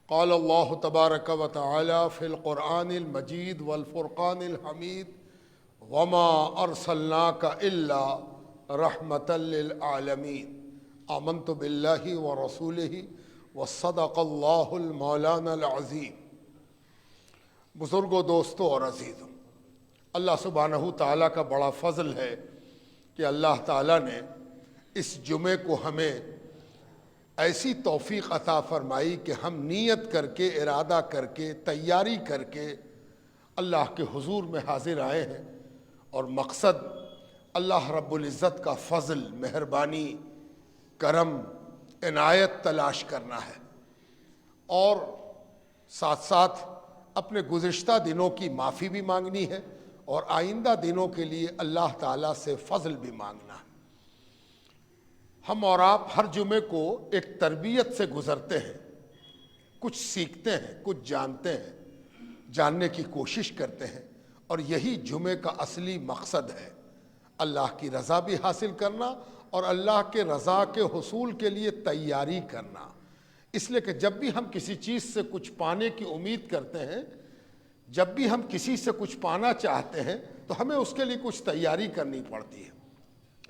قال اللہ تبارک و تعالی فی القرآن المجید والفرقان الحمید وما ارسلناک الا رحمۃ للعالمین آمنت باللہ ورسولہ وصدق اللہ المولانا العظیم۔ بزرگوں، دوستوں اور عزیزوں، اللہ سبحانہ تعالیٰ کا بڑا فضل ہے کہ اللہ تعالیٰ نے اس جمعے کو ہمیں ایسی توفیق عطا فرمائی کہ ہم نیت کر کے، ارادہ کر کے، تیاری کر کے اللہ کے حضور میں حاضر آئے ہیں، اور مقصد اللہ رب العزت کا فضل، مہربانی، کرم، عنایت تلاش کرنا ہے، اور ساتھ ساتھ اپنے گزشتہ دنوں کی معافی بھی مانگنی ہے، اور آئندہ دنوں کے لیے اللہ تعالیٰ سے فضل بھی مانگنا ہے۔ ہم اور آپ ہر جمعے کو ایک تربیت سے گزرتے ہیں، کچھ سیکھتے ہیں، کچھ جانتے ہیں، جاننے کی کوشش کرتے ہیں، اور یہی جمعے کا اصلی مقصد ہے، اللہ کی رضا بھی حاصل کرنا اور اللہ کے رضا کے حصول کے لیے تیاری کرنا۔ اس لیے کہ جب بھی ہم کسی چیز سے کچھ پانے کی امید کرتے ہیں، جب بھی ہم کسی سے کچھ پانا چاہتے ہیں، تو ہمیں اس کے لیے کچھ تیاری کرنی پڑتی ہے۔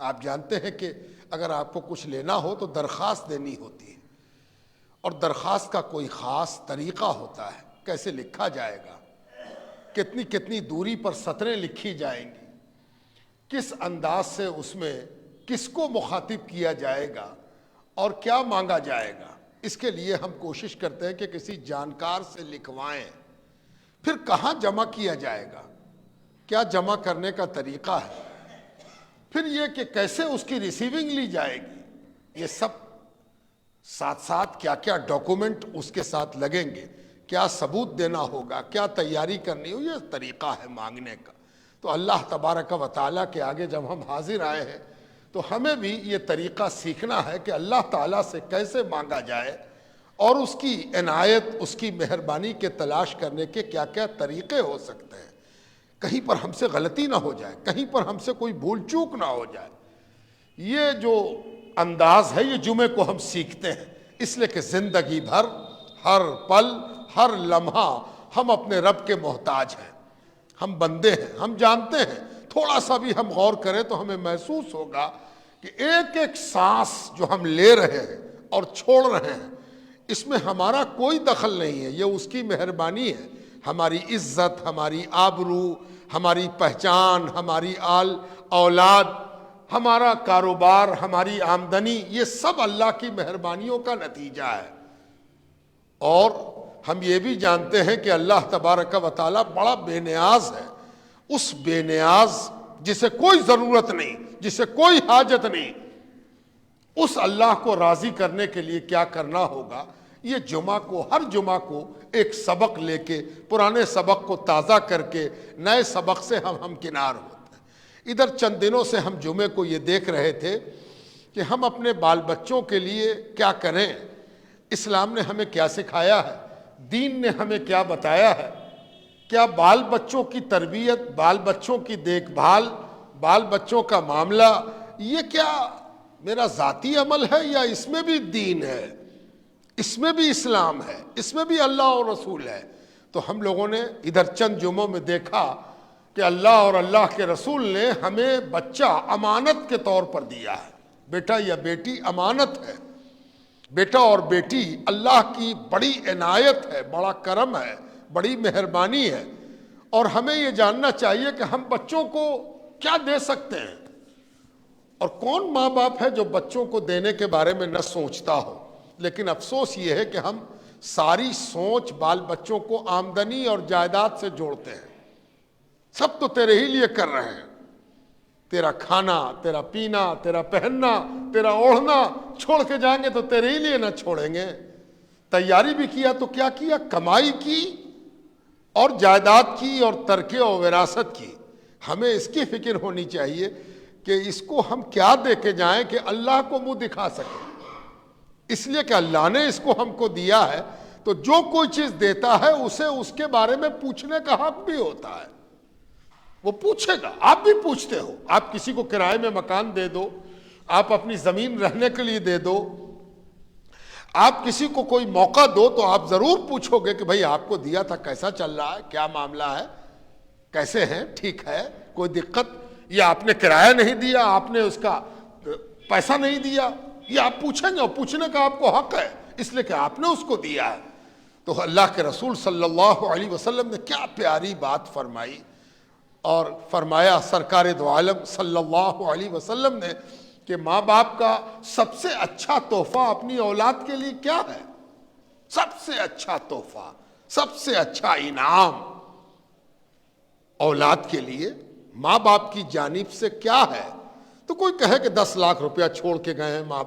آپ جانتے ہیں کہ اگر آپ کو کچھ لینا ہو تو درخواست دینی ہوتی ہے، اور درخواست کا کوئی خاص طریقہ ہوتا ہے، کیسے لکھا جائے گا، کتنی کتنی دوری پر سطریں لکھی جائیں گی، کس انداز سے اس میں کس کو مخاطب کیا جائے گا اور کیا مانگا جائے گا۔ اس کے لیے ہم کوشش کرتے ہیں کہ کسی جانکار سے لکھوائیں۔ پھر کہاں جمع کیا جائے گا، کیا جمع کرنے کا طریقہ ہے، پھر یہ کہ کیسے اس کی ریسیونگ لی جائے گی، یہ سب ساتھ ساتھ کیا کیا ڈاکومنٹ اس کے ساتھ لگیں گے، کیا ثبوت دینا ہوگا، کیا تیاری کرنی ہو، یہ طریقہ ہے مانگنے کا۔ تو اللہ تبارک و تعالیٰ کے آگے جب ہم حاضر آئے ہیں تو ہمیں بھی یہ طریقہ سیکھنا ہے کہ اللہ تعالیٰ سے کیسے مانگا جائے، اور اس کی عنایت، اس کی مہربانی کے تلاش کرنے کے کیا کیا طریقے ہو سکتے ہیں، کہیں پر ہم سے غلطی نہ ہو جائے، کہیں پر ہم سے کوئی بھول چوک نہ ہو جائے۔ یہ جو انداز ہے، یہ جمعے کو ہم سیکھتے ہیں، اس لیے کہ زندگی بھر، ہر پل، ہر لمحہ ہم اپنے رب کے محتاج ہیں، ہم بندے ہیں، ہم جانتے ہیں۔ تھوڑا سا بھی ہم غور کریں تو ہمیں محسوس ہوگا کہ ایک ایک سانس جو ہم لے رہے ہیں اور چھوڑ رہے ہیں، اس میں ہمارا کوئی دخل نہیں ہے، یہ اس کی مہربانی ہے۔ ہماری عزت، ہماری آبرو، ہماری پہچان، ہماری اولاد، ہمارا کاروبار، ہماری آمدنی، یہ سب اللہ کی مہربانیوں کا نتیجہ ہے۔ اور ہم یہ بھی جانتے ہیں کہ اللہ تبارک و تعالیٰ بڑا بے نیاز ہے، اس بے نیاز جسے کوئی ضرورت نہیں، جسے کوئی حاجت نہیں، اس اللہ کو راضی کرنے کے لیے کیا کرنا ہوگا، یہ جمعہ کو، ہر جمعہ کو ایک سبق لے کے، پرانے سبق کو تازہ کر کے نئے سبق سے ہم ہمکنار ہوتے ہیں۔ ادھر چند دنوں سے ہم جمعے کو یہ دیکھ رہے تھے کہ ہم اپنے بال بچوں کے لیے کیا کریں، اسلام نے ہمیں کیا سکھایا ہے، دین نے ہمیں کیا بتایا ہے، کیا بال بچوں کی تربیت، بال بچوں کی دیکھ بھال، بال بچوں کا معاملہ، یہ کیا میرا ذاتی عمل ہے یا اس میں بھی دین ہے، اس میں بھی اسلام ہے، اس میں بھی اللہ اور رسول ہے۔ تو ہم لوگوں نے ادھر چند جمعوں میں دیکھا کہ اللہ اور اللہ کے رسول نے ہمیں بچہ امانت کے طور پر دیا ہے، بیٹا یا بیٹی امانت ہے۔ بیٹا اور بیٹی اللہ کی بڑی عنایت ہے، بڑا کرم ہے، بڑی مہربانی ہے، اور ہمیں یہ جاننا چاہیے کہ ہم بچوں کو کیا دے سکتے ہیں، اور کون ماں باپ ہے جو بچوں کو دینے کے بارے میں نہ سوچتا ہو۔ لیکن افسوس یہ ہے کہ ہم ساری سوچ بال بچوں کو آمدنی اور جائیداد سے جوڑتے ہیں۔ سب تو تیرے ہی لیے کر رہے ہیں، تیرا کھانا، تیرا پینا، تیرا پہننا، تیرا اوڑھنا، چھوڑ کے جائیں گے تو تیرے ہی لیے نہ چھوڑیں گے۔ تیاری بھی کیا تو کیا کیا، کمائی کی اور جائیداد کی اور ترکے اور وراثت کی۔ ہمیں اس کی فکر ہونی چاہیے کہ اس کو ہم کیا دے کے جائیں کہ اللہ کو منہ دکھا سکیں، اس لیے کہ اللہ نے اس کو ہم کو دیا ہے، تو جو کوئی چیز دیتا ہے اسے اس کے بارے میں پوچھنے کا حق بھی ہوتا ہے، وہ پوچھے گا۔ آپ بھی پوچھتے ہو، آپ کسی کو کرائے میں مکان دے دو، آپ اپنی زمین رہنے کے لیے دے دو، آپ کسی کو کوئی موقع دو تو آپ ضرور پوچھو گے کہ بھائی آپ کو دیا تھا کیسا چل رہا ہے, کیا معاملہ ہے, کیسے ہیں, ٹھیک ہے, کوئی دقت, یا آپ نے کرایہ نہیں دیا, آپ نے اس کا پیسہ نہیں دیا, یہ آپ پوچھیں گے, اور پوچھنے کا آپ کو حق ہے اس لیے کہ آپ نے اس کو دیا ہے. تو اللہ کے رسول صلی اللہ علیہ وسلم نے کیا پیاری بات فرمائی, اور فرمایا سرکار دو عالم صلی اللہ علیہ وسلم نے کہ ماں باپ کا سب سے اچھا تحفہ اپنی اولاد کے لیے کیا ہے؟ سب سے اچھا تحفہ, سب سے اچھا انعام اولاد کے لیے ماں باپ کی جانب سے کیا ہے؟ تو کوئی کہے کہ 10 لاکھ روپیہ چھوڑ کے گئے ہیں ماں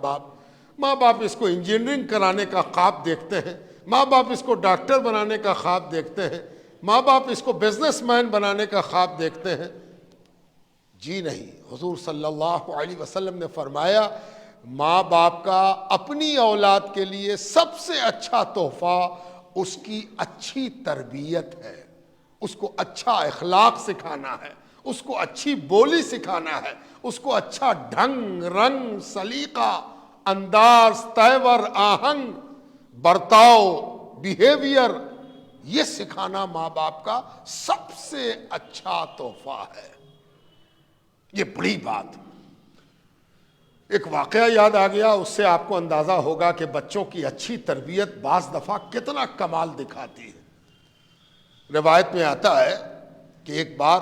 باپ اس کو انجینئرنگ کرانے کا خواب دیکھتے ہیں, ماں باپ اس کو ڈاکٹر بنانے کا خواب دیکھتے ہیں, ماں باپ اس کو بزنس مین بنانے کا خواب دیکھتے ہیں. جی نہیں, حضور صلی اللہ علیہ وسلم نے فرمایا ماں باپ کا اپنی اولاد کے لیے سب سے اچھا تحفہ اس کی اچھی تربیت ہے, اس کو اچھا اخلاق سکھانا ہے, اس کو اچھی بولی سکھانا ہے, اس کو اچھا ڈھنگ رنگ سلیقہ انداز تیور آہنگ برتاؤ بیہیویئر یہ سکھانا ماں باپ کا سب سے اچھا تحفہ ہے. یہ بڑی بات. ایک واقعہ یاد آ گیا, اس سے آپ کو اندازہ ہوگا کہ بچوں کی اچھی تربیت بعض دفعہ کتنا کمال دکھاتی ہے. روایت میں آتا ہے کہ ایک بار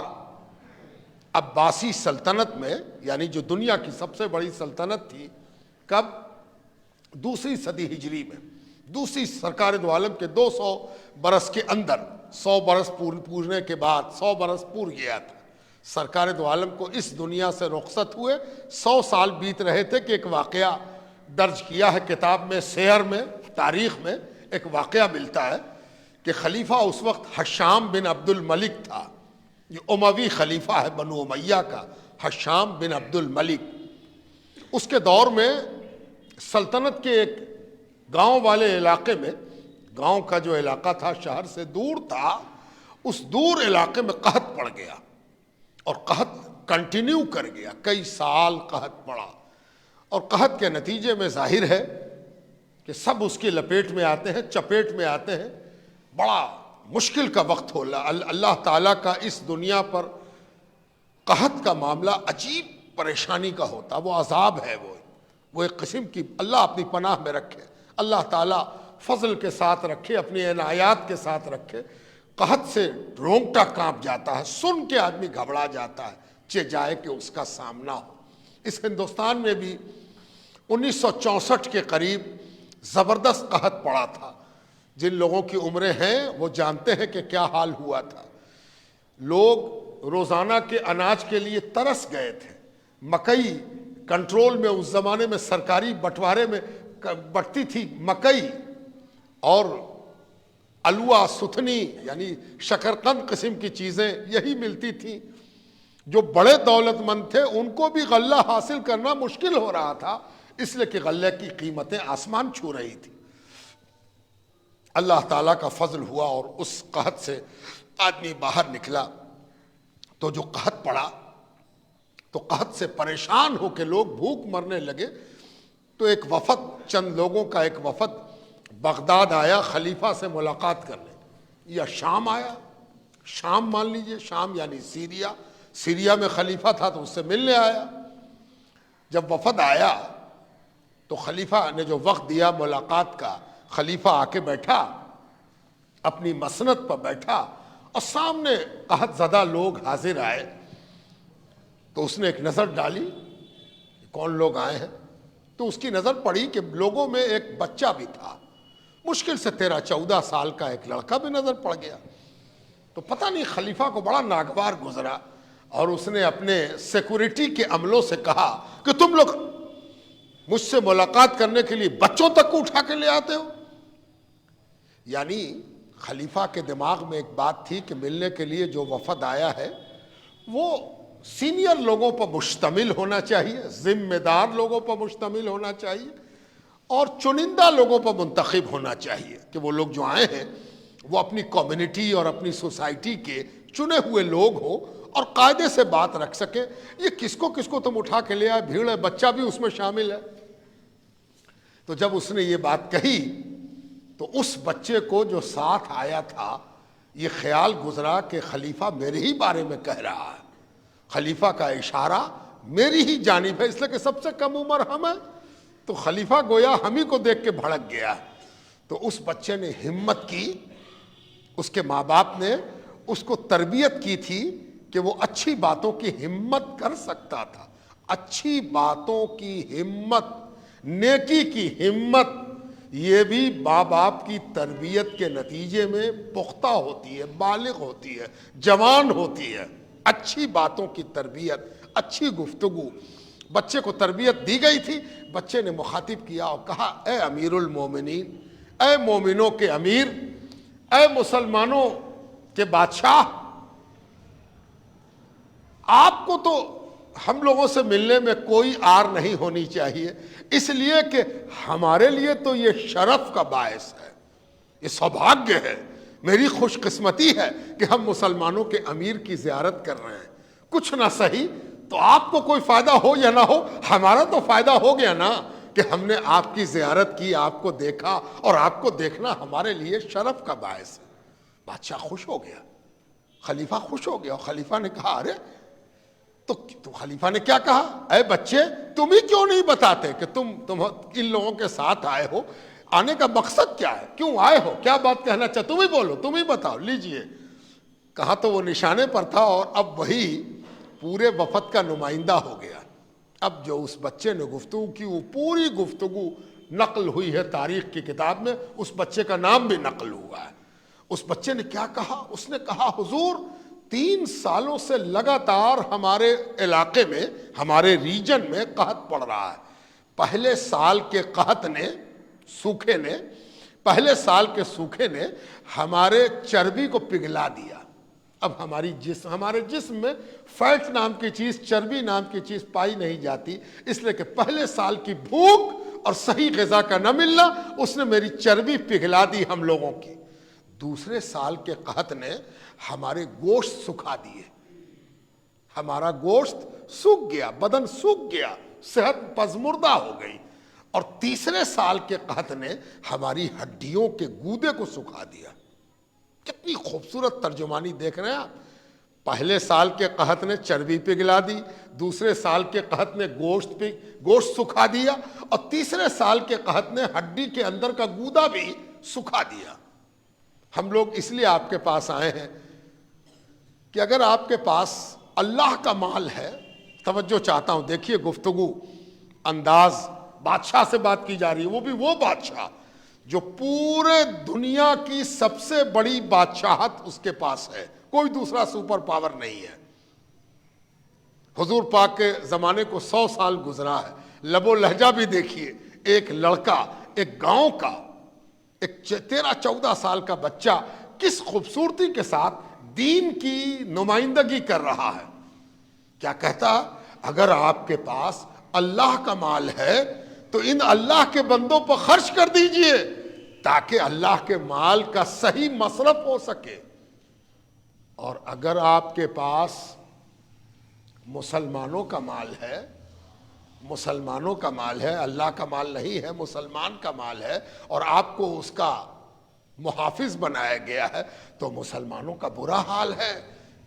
عباسی سلطنت میں, یعنی جو دنیا کی سب سے بڑی سلطنت تھی, کب؟ دوسری صدی ہجری میں, دوسری سرکار دو عالم کے 200 برس کے اندر, 100 برس پورنے کے بعد 100 برس پور گیا تھا سرکار دو عالم کو اس دنیا سے رخصت ہوئے. 100 سال بیت رہے تھے کہ ایک واقعہ درج کیا ہے کتاب میں, سیر میں, تاریخ میں ایک واقعہ ملتا ہے کہ خلیفہ اس وقت حشام بن عبد الملک تھا. یہ اموی خلیفہ ہے بنو امیہ کا, حشام بن عبد الملک. اس کے دور میں سلطنت کے ایک گاؤں والے علاقے میں, گاؤں کا جو علاقہ تھا شہر سے دور تھا, اس دور علاقے میں قحط پڑ گیا, اور قحط کنٹینیو کر گیا, کئی سال قحط پڑا, اور قحط کے نتیجے میں ظاہر ہے کہ سب اس کی لپیٹ میں آتے ہیں, چپیٹ میں آتے ہیں. بڑا مشکل کا وقت ہو اللہ تعالیٰ کا اس دنیا پر قحط کا معاملہ عجیب پریشانی کا ہوتا, وہ عذاب ہے, وہ ایک قسم کی, اللہ اپنی پناہ میں رکھے, اللہ تعالیٰ فضل کے ساتھ رکھے, اپنی عنایات کے ساتھ رکھے. قحط سے رونگٹا کانپ جاتا ہے, سن کے آدمی گھبرا جاتا ہے, جائے کہ اس کا سامنا ہو. اس ہندوستان میں بھی 1964 کے قریب زبردست قحط پڑا تھا. جن لوگوں کی عمریں ہیں وہ جانتے ہیں کہ کیا حال ہوا تھا. لوگ روزانہ کے اناج کے لیے ترس گئے تھے. مکئی کنٹرول میں, اس زمانے میں سرکاری بٹوارے میں بٹتی تھی مکئی, اور الوا ستھنی یعنی شکرقند قسم کی چیزیں یہی ملتی تھیں. جو بڑے دولت مند تھے ان کو بھی غلہ حاصل کرنا مشکل ہو رہا تھا, اس لیے کہ غلے کی قیمتیں آسمان چھو رہی تھی. اللہ تعالیٰ کا فضل ہوا اور اس قحط سے آدمی باہر نکلا. تو جو قحط پڑا تو قحط سے پریشان ہو کے لوگ بھوک مرنے لگے. تو ایک وفد, چند لوگوں کا ایک وفد بغداد آیا خلیفہ سے ملاقات کرنے, یا شام آیا, شام مان لیجئے, شام یعنی سیریا, سیریا میں خلیفہ تھا تو اس سے ملنے آیا. جب وفد آیا تو خلیفہ نے جو وقت دیا ملاقات کا, خلیفہ آ کے بیٹھا, اپنی مسند پر بیٹھا, اور سامنے قحط زدہ لوگ حاضر آئے. تو اس نے ایک نظر ڈالی, کون لوگ آئے ہیں؟ تو اس کی نظر پڑی کہ لوگوں میں ایک بچہ بھی تھا, مشکل سے 13-14 سال کا ایک لڑکا بھی نظر پڑ گیا. تو پتہ نہیں خلیفہ کو بڑا ناگوار گزرا, اور اس نے اپنے سیکورٹی کے عملوں سے کہا کہ تم لوگ مجھ سے ملاقات کرنے کے لیے بچوں تک کو اٹھا کے لے آتے ہو. یعنی خلیفہ کے دماغ میں ایک بات تھی کہ ملنے کے لیے جو وفد آیا ہے وہ سینئر لوگوں پر مشتمل ہونا چاہیے, ذمہ دار لوگوں پر مشتمل ہونا چاہیے, اور چنندہ لوگوں پر منتخب ہونا چاہیے کہ وہ لوگ جو آئے ہیں وہ اپنی کمیونٹی اور اپنی سوسائٹی کے چنے ہوئے لوگ ہوں اور قاعدے سے بات رکھ سکیں. یہ کس کو تم اٹھا کے لے آئے, بھیڑ ہے, بچہ بھی اس میں شامل ہے. تو جب اس نے یہ بات کہی تو اس بچے کو جو ساتھ آیا تھا یہ خیال گزرا کہ خلیفہ میرے ہی بارے میں کہہ رہا ہے، خلیفہ کا اشارہ میری ہی جانب ہے، اس لیے کہ سب سے کم عمر ہم ہیں، تو خلیفہ گویا ہم ہی کو دیکھ کے بھڑک گیا۔ تو اس بچے نے ہمت کی، اس کے ماں باپ نے اس کو تربیت کی تھی کہ وہ اچھی باتوں کی ہمت کر سکتا تھا، اچھی باتوں کی ہمت، نیکی کی ہمت، یہ بھی ماں باپ کی تربیت کے نتیجے میں پختہ ہوتی ہے، بالغ ہوتی ہے، جوان ہوتی ہے۔ اچھی باتوں کی تربیت، اچھی گفتگو، بچے کو تربیت دی گئی تھی۔ بچے نے مخاطب کیا اور کہا، اے امیر المومنین، اے مومنوں کے امیر، اے مسلمانوں کے بادشاہ، آپ کو تو ہم لوگوں سے ملنے میں کوئی آر نہیں ہونی چاہیے، اس لیے کہ ہمارے لیے تو یہ شرف کا باعث ہے، یہ سوبھاگیہ ہے، میری خوش قسمتی ہے کہ ہم مسلمانوں کے امیر کی زیارت کر رہے ہیں۔ کچھ نہ صحیح تو آپ کو کوئی فائدہ ہو یا نہ ہو، ہمارا تو فائدہ ہو گیا نا کہ ہم نے آپ کی زیارت کی، آپ کو دیکھا، اور آپ کو دیکھنا ہمارے لیے شرف کا باعث ہے۔ بادشاہ خوش ہو گیا، خلیفہ خوش ہو گیا، اور خلیفہ نے کہا، ارے تو خلیفہ نے کیا کہا، اے بچے تم ہی کیوں نہیں بتاتے کہ تم ان لوگوں کے ساتھ آئے ہو، آنے کا مقصد کیا ہے، کیوں آئے ہو، کیا بات کہنا چاہتے، تم ہی بولو، تم ہی بتاؤ، لیجئے۔ کہا تو وہ نشانے پر تھا، اور اب وہی پورے وفد کا نمائندہ ہو گیا۔ اب جو اس بچے نے گفتگو کی وہ پوری گفتگو نقل ہوئی ہے تاریخ کی کتاب میں، اس بچے کا نام بھی نقل ہوا ہے۔ اس بچے نے کیا کہا، اس نے کہا، حضور 3 سالوں سے لگاتار ہمارے علاقے میں، ہمارے ریجن میں قحط پڑ رہا ہے۔ پہلے سال کے قحط نے، سوکھے نے، پہلے سال کے سوکھے نے ہمارے چربی کو پگھلا دیا۔ اب ہمارے جسم میں فیٹ نام کی چیز، چربی نام کی چیز پائی نہیں جاتی، اس لیے کہ پہلے سال کی بھوک اور صحیح غذا کا نہ ملنا اس نے میری چربی پگھلا دی ہم لوگوں کی۔ دوسرے سال کے قحط نے ہمارے گوشت سکھا دیے، ہمارا گوشت سوکھ گیا، بدن سوکھ گیا، صحت پزمردہ ہو گئی۔ اور تیسرے سال کے قحط نے ہماری ہڈیوں کے گودے کو سکھا دیا۔ کتنی خوبصورت ترجمانی دیکھ رہے ہیں آپ۔ پہلے سال کے قحط نے چربی پگھلا دی، دوسرے سال کے قحط نے گوشت سکھا دیا، اور تیسرے سال کے قحط نے ہڈی کے اندر کا گودا بھی سکھا دیا۔ ہم لوگ اس لیے آپ کے پاس آئے ہیں کہ اگر آپ کے پاس اللہ کا مال ہے، توجہ چاہتا ہوں، دیکھیے گفتگو انداز، بادشاہ سے بات کی جا رہی ہے، وہ بھی وہ بادشاہ جو پورے دنیا کی سب سے بڑی بادشاہت اس کے پاس ہے، کوئی دوسرا سپر پاور نہیں ہے۔ حضور پاک کے زمانے کو 100 سال گزرا ہے، لب و لہجہ بھی دیکھیے، ایک لڑکا، ایک گاؤں کا، ایک 13-14 سال کا بچہ کس خوبصورتی کے ساتھ دین کی نمائندگی کر رہا ہے۔ کیا کہتا، اگر آپ کے پاس اللہ کا مال ہے تو ان اللہ کے بندوں پر خرچ کر دیجئے تاکہ اللہ کے مال کا صحیح مصرف ہو سکے، اور اگر آپ کے پاس مسلمانوں کا مال ہے، مسلمانوں کا مال ہے، اللہ کا مال نہیں ہے، مسلمان کا مال ہے، اور آپ کو اس کا محافظ بنایا گیا ہے، تو مسلمانوں کا برا حال ہے،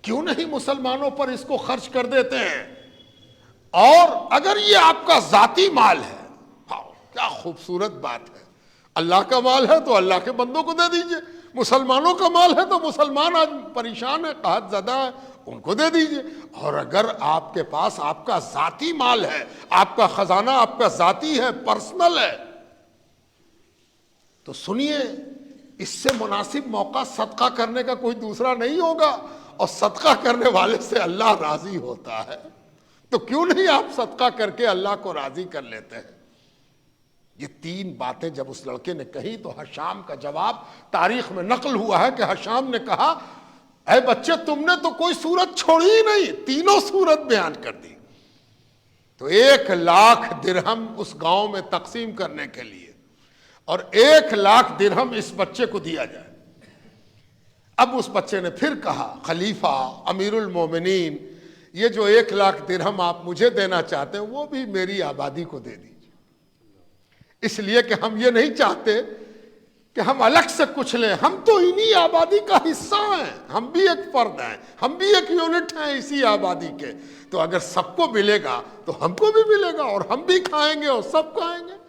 کیوں نہیں مسلمانوں پر اس کو خرچ کر دیتے ہیں؟ اور اگر یہ آپ کا ذاتی مال ہے، کیا خوبصورت بات ہے، اللہ کا مال ہے تو اللہ کے بندوں کو دے دیجئے، مسلمانوں کا مال ہے تو مسلمان آج پریشان ہے، قحط زدہ ہے، ان کو دے دیجئے۔ اور اگر آپ کے پاس آپ کا ذاتی مال ہے، آپ کا خزانہ آپ کا ذاتی ہے، پرسنل ہے، تو سنیے، اس سے مناسب موقع صدقہ کرنے کا کوئی دوسرا نہیں ہوگا، اور صدقہ کرنے والے سے اللہ راضی ہوتا ہے، تو کیوں نہیں آپ صدقہ کر کے اللہ کو راضی کر لیتے ہیں؟ یہ 3 باتیں جب اس لڑکے نے کہی تو حشام کا جواب تاریخ میں نقل ہوا ہے کہ حشام نے کہا، اے بچے تم نے تو کوئی صورت چھوڑی ہی نہیں، تینوں صورت بیان کر دی۔ تو 1,00,000 درہم اس گاؤں میں تقسیم کرنے کے لیے، اور 1,00,000 درہم اس بچے کو دیا جائے۔ اب اس بچے نے پھر کہا، خلیفہ، امیر المومنین، یہ جو 1,00,000 درہم آپ مجھے دینا چاہتے ہیں وہ بھی میری آبادی کو دے دیجیے۔ اس لیے کہ ہم یہ نہیں چاہتے کہ ہم الگ سے کچھ لیں، ہم تو انہی آبادی کا حصہ ہیں، ہم بھی ایک فرد ہیں، ہم بھی ایک یونٹ ہیں اسی آبادی کے، تو اگر سب کو ملے گا تو ہم کو بھی ملے گا، اور ہم بھی کھائیں گے اور سب کھائیں گے۔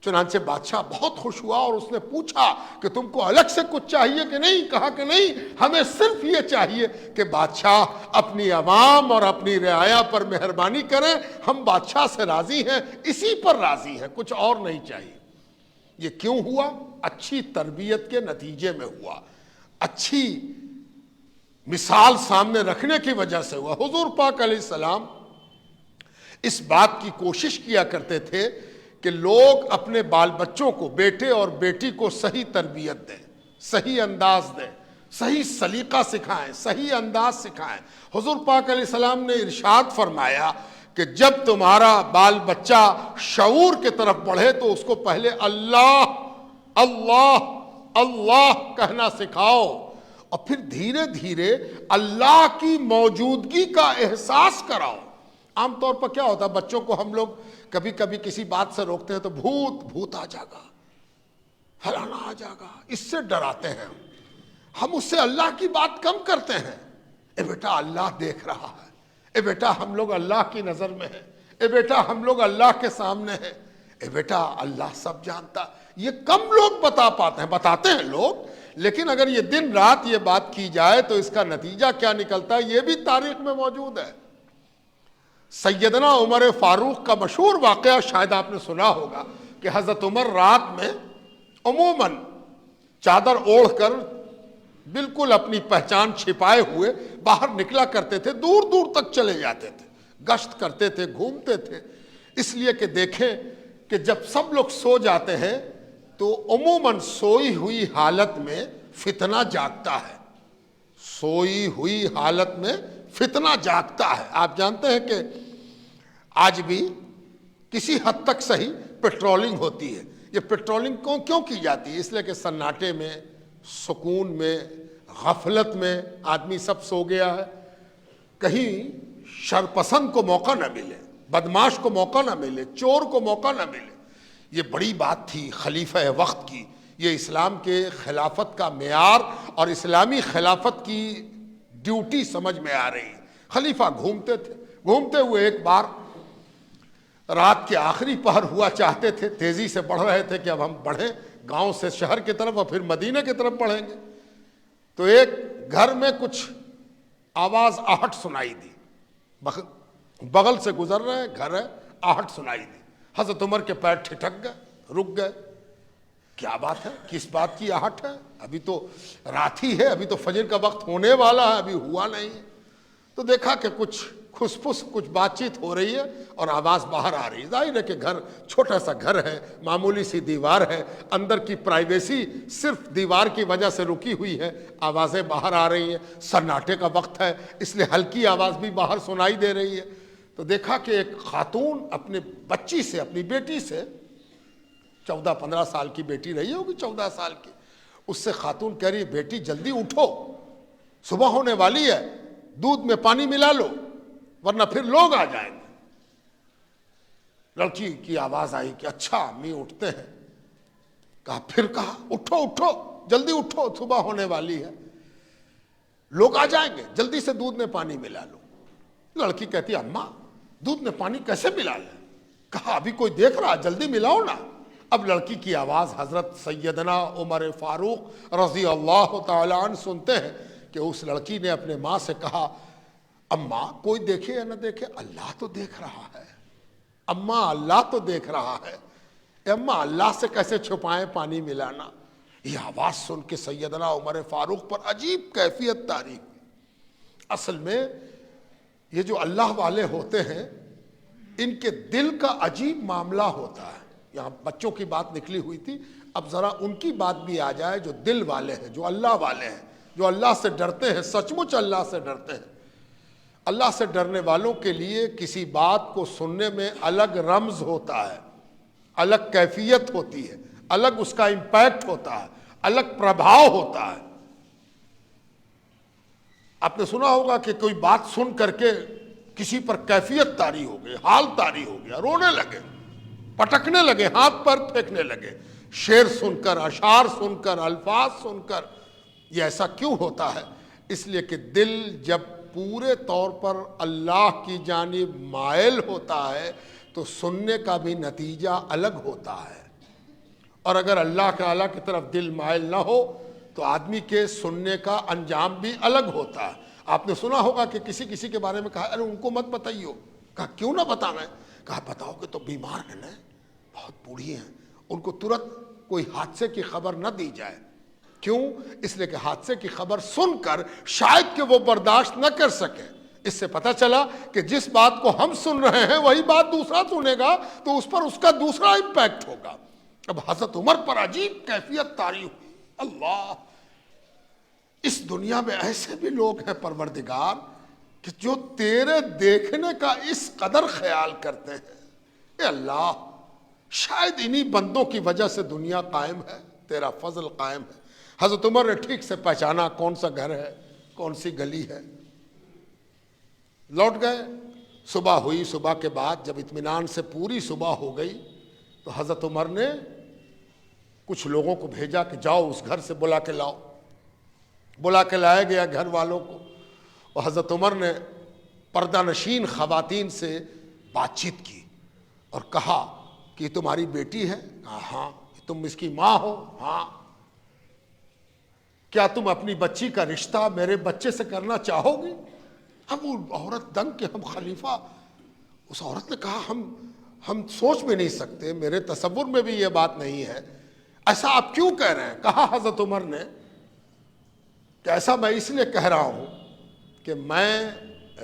چنانچہ بادشاہ بہت خوش ہوا اور اس نے پوچھا کہ تم کو الگ سے کچھ چاہیے کہ نہیں؟ کہا کہ نہیں، ہمیں صرف یہ چاہیے کہ بادشاہ اپنی عوام اور اپنی رعایا پر مہربانی کریں، ہم بادشاہ سے راضی ہیں، اسی پر راضی ہیں، کچھ اور نہیں چاہیے۔ یہ کیوں ہوا؟ اچھی تربیت کے نتیجے میں ہوا، اچھی مثال سامنے رکھنے کی وجہ سے ہوا۔ حضور پاک علیہ السلام اس بات کی کوشش کیا کرتے تھے کہ لوگ اپنے بال بچوں کو، بیٹے اور بیٹی کو صحیح تربیت دیں، صحیح انداز دیں، صحیح سلیقہ سکھائیں، صحیح انداز سکھائیں۔ حضور پاک علیہ السلام نے ارشاد فرمایا کہ جب تمہارا بال بچہ شعور کی طرف بڑھے تو اس کو پہلے اللہ اللہ اللہ کہنا سکھاؤ، اور پھر دھیرے دھیرے اللہ کی موجودگی کا احساس کراؤ۔ عام طور پر کیا ہوتا ہے، بچوں کو ہم لوگ کبھی کبھی کسی بات سے روکتے ہیں تو بھوت آ جائے گا، فلانا آ جائے گا، اس سے ڈراتے ہیں ہم اس سے اللہ کی بات کم کرتے ہیں۔ اے بیٹا اللہ دیکھ رہا ہے، اے بیٹا ہم لوگ اللہ کی نظر میں ہیں، اے بیٹا ہم لوگ اللہ کے سامنے ہیں، اے بیٹا اللہ سب جانتا۔ یہ کم لوگ بتا پاتے ہیں، بتاتے ہیں لوگ، لیکن اگر یہ دن رات یہ بات کی جائے تو اس کا نتیجہ کیا نکلتا ہے یہ بھی تاریخ میں موجود ہے۔ سیدنا عمر فاروق کا مشہور واقعہ شاید آپ نے سنا ہوگا کہ حضرت عمر رات میں عموماً چادر اوڑھ کر بالکل اپنی پہچان چھپائے ہوئے باہر نکلا کرتے تھے، دور دور تک چلے جاتے تھے، گشت کرتے تھے، گھومتے تھے، اس لیے کہ دیکھیں کہ جب سب لوگ سو جاتے ہیں تو عموماً سوئی ہوئی حالت میں فتنہ جاگتا ہے، سوئی ہوئی حالت میں فتنہ جاگتا ہے۔ آپ جانتے ہیں کہ آج بھی کسی حد تک صحیح پیٹرولنگ ہوتی ہے۔ یہ پیٹرولنگ کیوں کی جاتی ہے؟ اس لیے کہ سناٹے میں، سکون میں، غفلت میں آدمی سب سو گیا ہے، کہیں شرپسند کو موقع نہ ملے، بدماش کو موقع نہ ملے، چور کو موقع نہ ملے۔ یہ بڑی بات تھی خلیفہ وقت کی، یہ اسلام کے خلافت کا معیار اور اسلامی خلافت کی ڈیوٹی سمجھ میں آ رہی ہے۔ خلیفہ گھومتے تھے، گھومتے ہوئے ایک بار رات کے آخری پہر ہوا چاہتے تھے، تیزی سے بڑھ رہے تھے کہ اب ہم بڑھیں گاؤں سے شہر کی طرف اور پھر مدینہ کی طرف بڑھیں گے، تو ایک گھر میں کچھ آواز آہٹ سنائی دی، بغل سے گزر رہے ہیں، گھر ہے، آہٹ سنائی دی۔ حضرت عمر کے پیر ٹھٹک گئے، رک گئے، کیا بات ہے، کس بات کی آہٹ ہے؟ ابھی تو رات ہی ہے، ابھی تو فجر کا وقت ہونے والا ہے، ابھی ہوا نہیں ہے۔ تو دیکھا کہ کچھ کھسپس، کچھ بات چیت ہو رہی ہے اور آواز باہر آ رہی ہے۔ ظاہر ہے کہ گھر چھوٹا سا گھر ہے، معمولی سی دیوار ہے، اندر کی پرائیویسی صرف دیوار کی وجہ سے رکی ہوئی ہے، آوازیں باہر آ رہی ہیں، سناٹے کا وقت ہے اس لیے ہلکی آواز بھی باہر سنائی دے رہی ہے۔ تو دیکھا کہ ایک خاتون اپنے بچی سے، اپنی بیٹی سے، 14-15 سال کی بیٹی رہی ہوگی، 14 سال کی، اس سے خاتون کہہ رہی ہے بیٹی جلدی اٹھو، صبح ہونے والی ہے، دودھ میں پانی ملا لو ورنہ پھر لوگ آ جائیں گے۔ لڑکی کی آواز آئی کہ اچھا امی اٹھتے ہیں، کہا پھر کہا اٹھو اٹھو جلدی اٹھو، صبح ہونے والی ہے، لوگ آ جائیں گے، جلدی سے دودھ میں پانی ملا لو۔ لڑکی کہتی ہے اماں دودھ میں پانی کیسے ملا لیں؟ کہا ابھی کوئی دیکھ رہا، جلدی ملاؤ نا۔ اب لڑکی کی آواز حضرت سیدنا عمر فاروق رضی اللہ تعالی عنہ سنتے ہیں کہ اس لڑکی نے اپنے ماں سے کہا اماں کوئی دیکھے یا نہ دیکھے اللہ تو دیکھ رہا ہے، اماں اللہ تو دیکھ رہا ہے، اماں اللہ سے کیسے چھپائیں پانی ملانا؟ یہ آواز سن کے سیدنا عمر فاروق پر عجیب کیفیت طاری ہوئی۔ اصل میں یہ جو اللہ والے ہوتے ہیں ان کے دل کا عجیب معاملہ ہوتا ہے۔ یہاں بچوں کی بات نکلی ہوئی تھی، اب ذرا ان کی بات بھی آ جائے جو دل والے ہیں، جو اللہ والے ہیں، جو اللہ سے ڈرتے ہیں، سچ مچ اللہ سے ڈرتے ہیں۔ اللہ سے ڈرنے والوں کے لیے کسی بات کو سننے میں الگ رمز ہوتا ہے، الگ کیفیت ہوتی ہے، الگ اس کا امپیکٹ ہوتا ہے، الگ پربھاؤ ہوتا ہے۔ آپ نے سنا ہوگا کہ کوئی بات سن کر کے کسی پر کیفیت طاری ہو گئی، حال طاری ہو گیا، رونے لگے، پٹکنے لگے، ہاتھ پر پھینکنے لگے، شعر سن کر، اشعار سن کر، الفاظ سن کر۔ یہ ایسا کیوں ہوتا ہے؟ اس لیے کہ دل جب پورے طور پر اللہ کی جانب مائل ہوتا ہے تو سننے کا بھی نتیجہ الگ ہوتا ہے، اور اگر اللہ تعالیٰ کی طرف دل مائل نہ ہو تو آدمی کے سننے کا انجام بھی الگ ہوتا ہے۔ آپ نے سنا ہوگا کہ کسی کے بارے میں کہا ارے ان کو مت بتائیو، کہا کیوں نہ بتانا ہے؟ کہا بتاؤ کہ تو بیمار ہیں نا، بہت بوڑھی ہیں، ان کو ترنت کوئی حادثے کی خبر نہ دی جائے۔ کیوں؟ اس لیے کہ حادثے کی خبر سن کر شاید کہ وہ برداشت نہ کر سکے۔ اس سے پتہ چلا کہ جس بات کو ہم سن رہے ہیں وہی بات دوسرا سنے گا تو اس پر اس کا دوسرا امپیکٹ ہوگا۔ اب حضرت عمر پر عجیب کیفیت طاری ہوئی۔ اللہ، اس دنیا میں ایسے بھی لوگ ہیں پروردگار کہ جو تیرے دیکھنے کا اس قدر خیال کرتے ہیں۔ اے اللہ، شاید انہی بندوں کی وجہ سے دنیا قائم ہے، تیرا فضل قائم ہے۔ حضرت عمر نے ٹھیک سے پہچانا کون سا گھر ہے، کون سی گلی ہے، لوٹ گئے۔ صبح ہوئی، صبح کے بعد جب اطمینان سے پوری صبح ہو گئی تو حضرت عمر نے کچھ لوگوں کو بھیجا کہ جاؤ اس گھر سے بلا کے لاؤ۔ بلا کے لایا گیا گھر والوں کو، اور حضرت عمر نے پردہ نشین خواتین سے بات چیت کی اور کہا کہ یہ تمہاری بیٹی ہے؟ کہا ہاں۔ تم اس کی ماں ہو؟ ہاں۔ کیا تم اپنی بچی کا رشتہ میرے بچے سے کرنا چاہو گی؟ اب وہ عورت دنگ کہ ہم خلیفہ، اس عورت نے کہا ہم سوچ بھی نہیں سکتے، میرے تصور میں بھی یہ بات نہیں ہے، ایسا آپ کیوں کہہ رہے ہیں؟ کہا حضرت عمر نے کہ ایسا میں اس لیے کہہ رہا ہوں کہ میں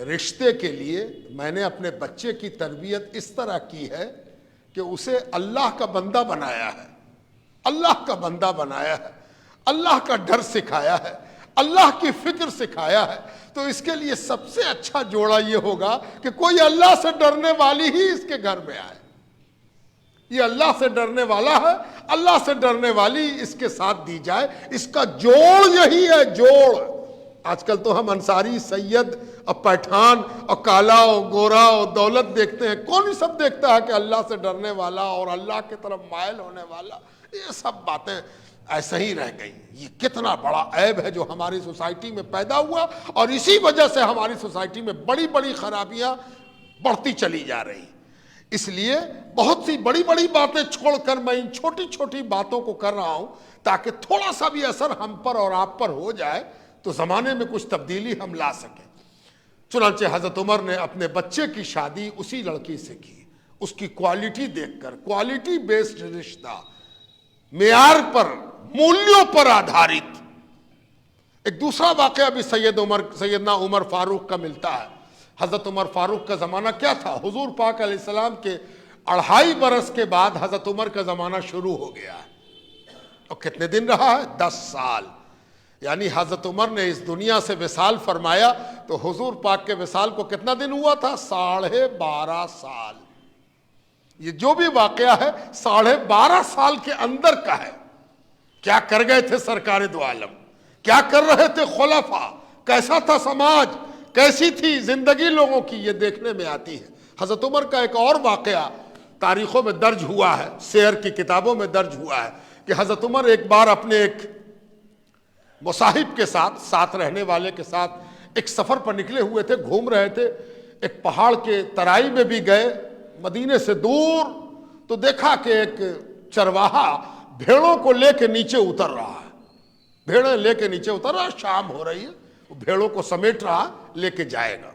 رشتے کے لیے میں نے اپنے بچے کی تربیت اس طرح کی ہے کہ اسے اللہ کا بندہ بنایا ہے، اللہ کا بندہ بنایا ہے، اللہ کا ڈر سکھایا ہے، اللہ کی فکر سکھایا ہے، تو اس کے لیے سب سے اچھا جوڑا یہ ہوگا کہ کوئی اللہ سے ڈرنے والی ہی اس کے گھر میں آئے۔ یہ اللہ سے ڈرنے والا ہے، اللہ سے ڈرنے والی اس کے ساتھ دی جائے، اس کا جوڑ یہی ہے، جوڑ۔ آج کل تو ہم انصاری، سید اور پٹھان اور کالا اور گورا اور دولت دیکھتے ہیں، کون ہی سب دیکھتا ہے کہ اللہ سے ڈرنے والا اور اللہ کی طرف مائل ہونے والا؟ یہ سب باتیں ایسے ہی رہ گئی۔ یہ کتنا بڑا عیب ہے جو ہماری سوسائٹی میں پیدا ہوا، اور اسی وجہ سے ہماری سوسائٹی میں بڑی بڑی خرابیاں بڑھتی چلی جا رہی۔ اس لیے بہت سی بڑی بڑی باتیں چھوڑ کر میں ان چھوٹی چھوٹی باتوں کو کر رہا ہوں تاکہ تھوڑا سا بھی اثر ہم پر اور آپ پر ہو جائے تو زمانے میں کچھ تبدیلی ہم لا سکیں۔ چنانچہ حضرت عمر نے اپنے بچے کی شادی اسی لڑکی سے کی، اس کی کوالٹی دیکھ کر، کوالٹی بیسڈ رشتہ، معیار پر، مولیوں پر آدھارت۔ ایک دوسرا واقعہ بھی سیدنا عمر فاروق کا ملتا ہے۔ حضرت عمر فاروق کا زمانہ کیا تھا؟ حضور پاک علیہ السلام کے 2.5 برس کے بعد حضرت عمر کا زمانہ شروع ہو گیا ہے، اور کتنے دن رہا ہے؟ 10 سال۔ یعنی حضرت عمر نے اس دنیا سے وصال فرمایا تو حضور پاک کے وصال کو کتنا دن ہوا تھا؟ 12.5 سال۔ یہ جو بھی واقعہ ہے 12.5 سال کے اندر کا ہے۔ کیا کر گئے تھے سرکار دو عالم؟ کیا کر رہے تھے خلفاء؟ کیسا تھا سماج؟ کیسی تھی زندگی لوگوں کی؟ یہ دیکھنے میں آتی ہے۔ حضرت عمر کا ایک اور واقعہ تاریخوں میں درج ہوا ہے، سیر کی کتابوں میں درج ہوا ہے کہ حضرت عمر ایک بار اپنے ایک مصاحب کے ساتھ رہنے والے کے ساتھ ایک سفر پر نکلے ہوئے تھے، گھوم رہے تھے، ایک پہاڑ کے ترائی میں بھی گئے مدینے سے دور، تو دیکھا کہ ایک چرواہا بھیڑوں کو لے کے نیچے اتر رہا ہے، بھیڑیں لے کے نیچے اتر رہا ہے، شام ہو رہی ہے، وہ بھیڑوں کو سمیٹ رہا، لے کے جائے گا۔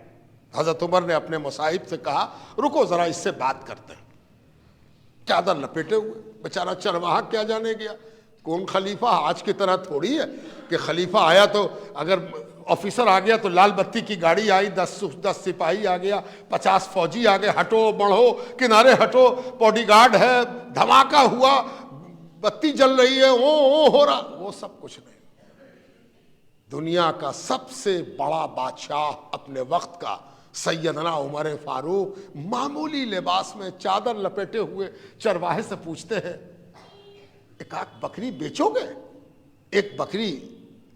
حضرت عمر نے اپنے مصاحب سے کہا رکو ذرا اس سے بات کرتے ہیں۔ چادر لپیٹے ہوئے بیچارہ چرواہا کیا جانے گیا، کون خلیفہ آج کی طرح تھوڑی ہے کہ خلیفہ آیا تو اگر آفیسر آ گیا تو لال بتی کی گاڑی آئی، 10 سپاہی آ گیا، 50 فوجی آ گئے، ہٹو بڑھو کنارے ہٹو، باڈی گارڈ ہے، دھماکہ ہوا، بتی جل رہی ہے، او ہو رہا، وہ سب کچھ نہیں۔ دنیا کا سب سے بڑا بادشاہ اپنے وقت کا سیدنا عمر فاروق معمولی لباس میں چادر لپیٹے ہوئے چرواہے سے پوچھتے ہیں ایک آدھ بکری بیچو گے؟ ایک بکری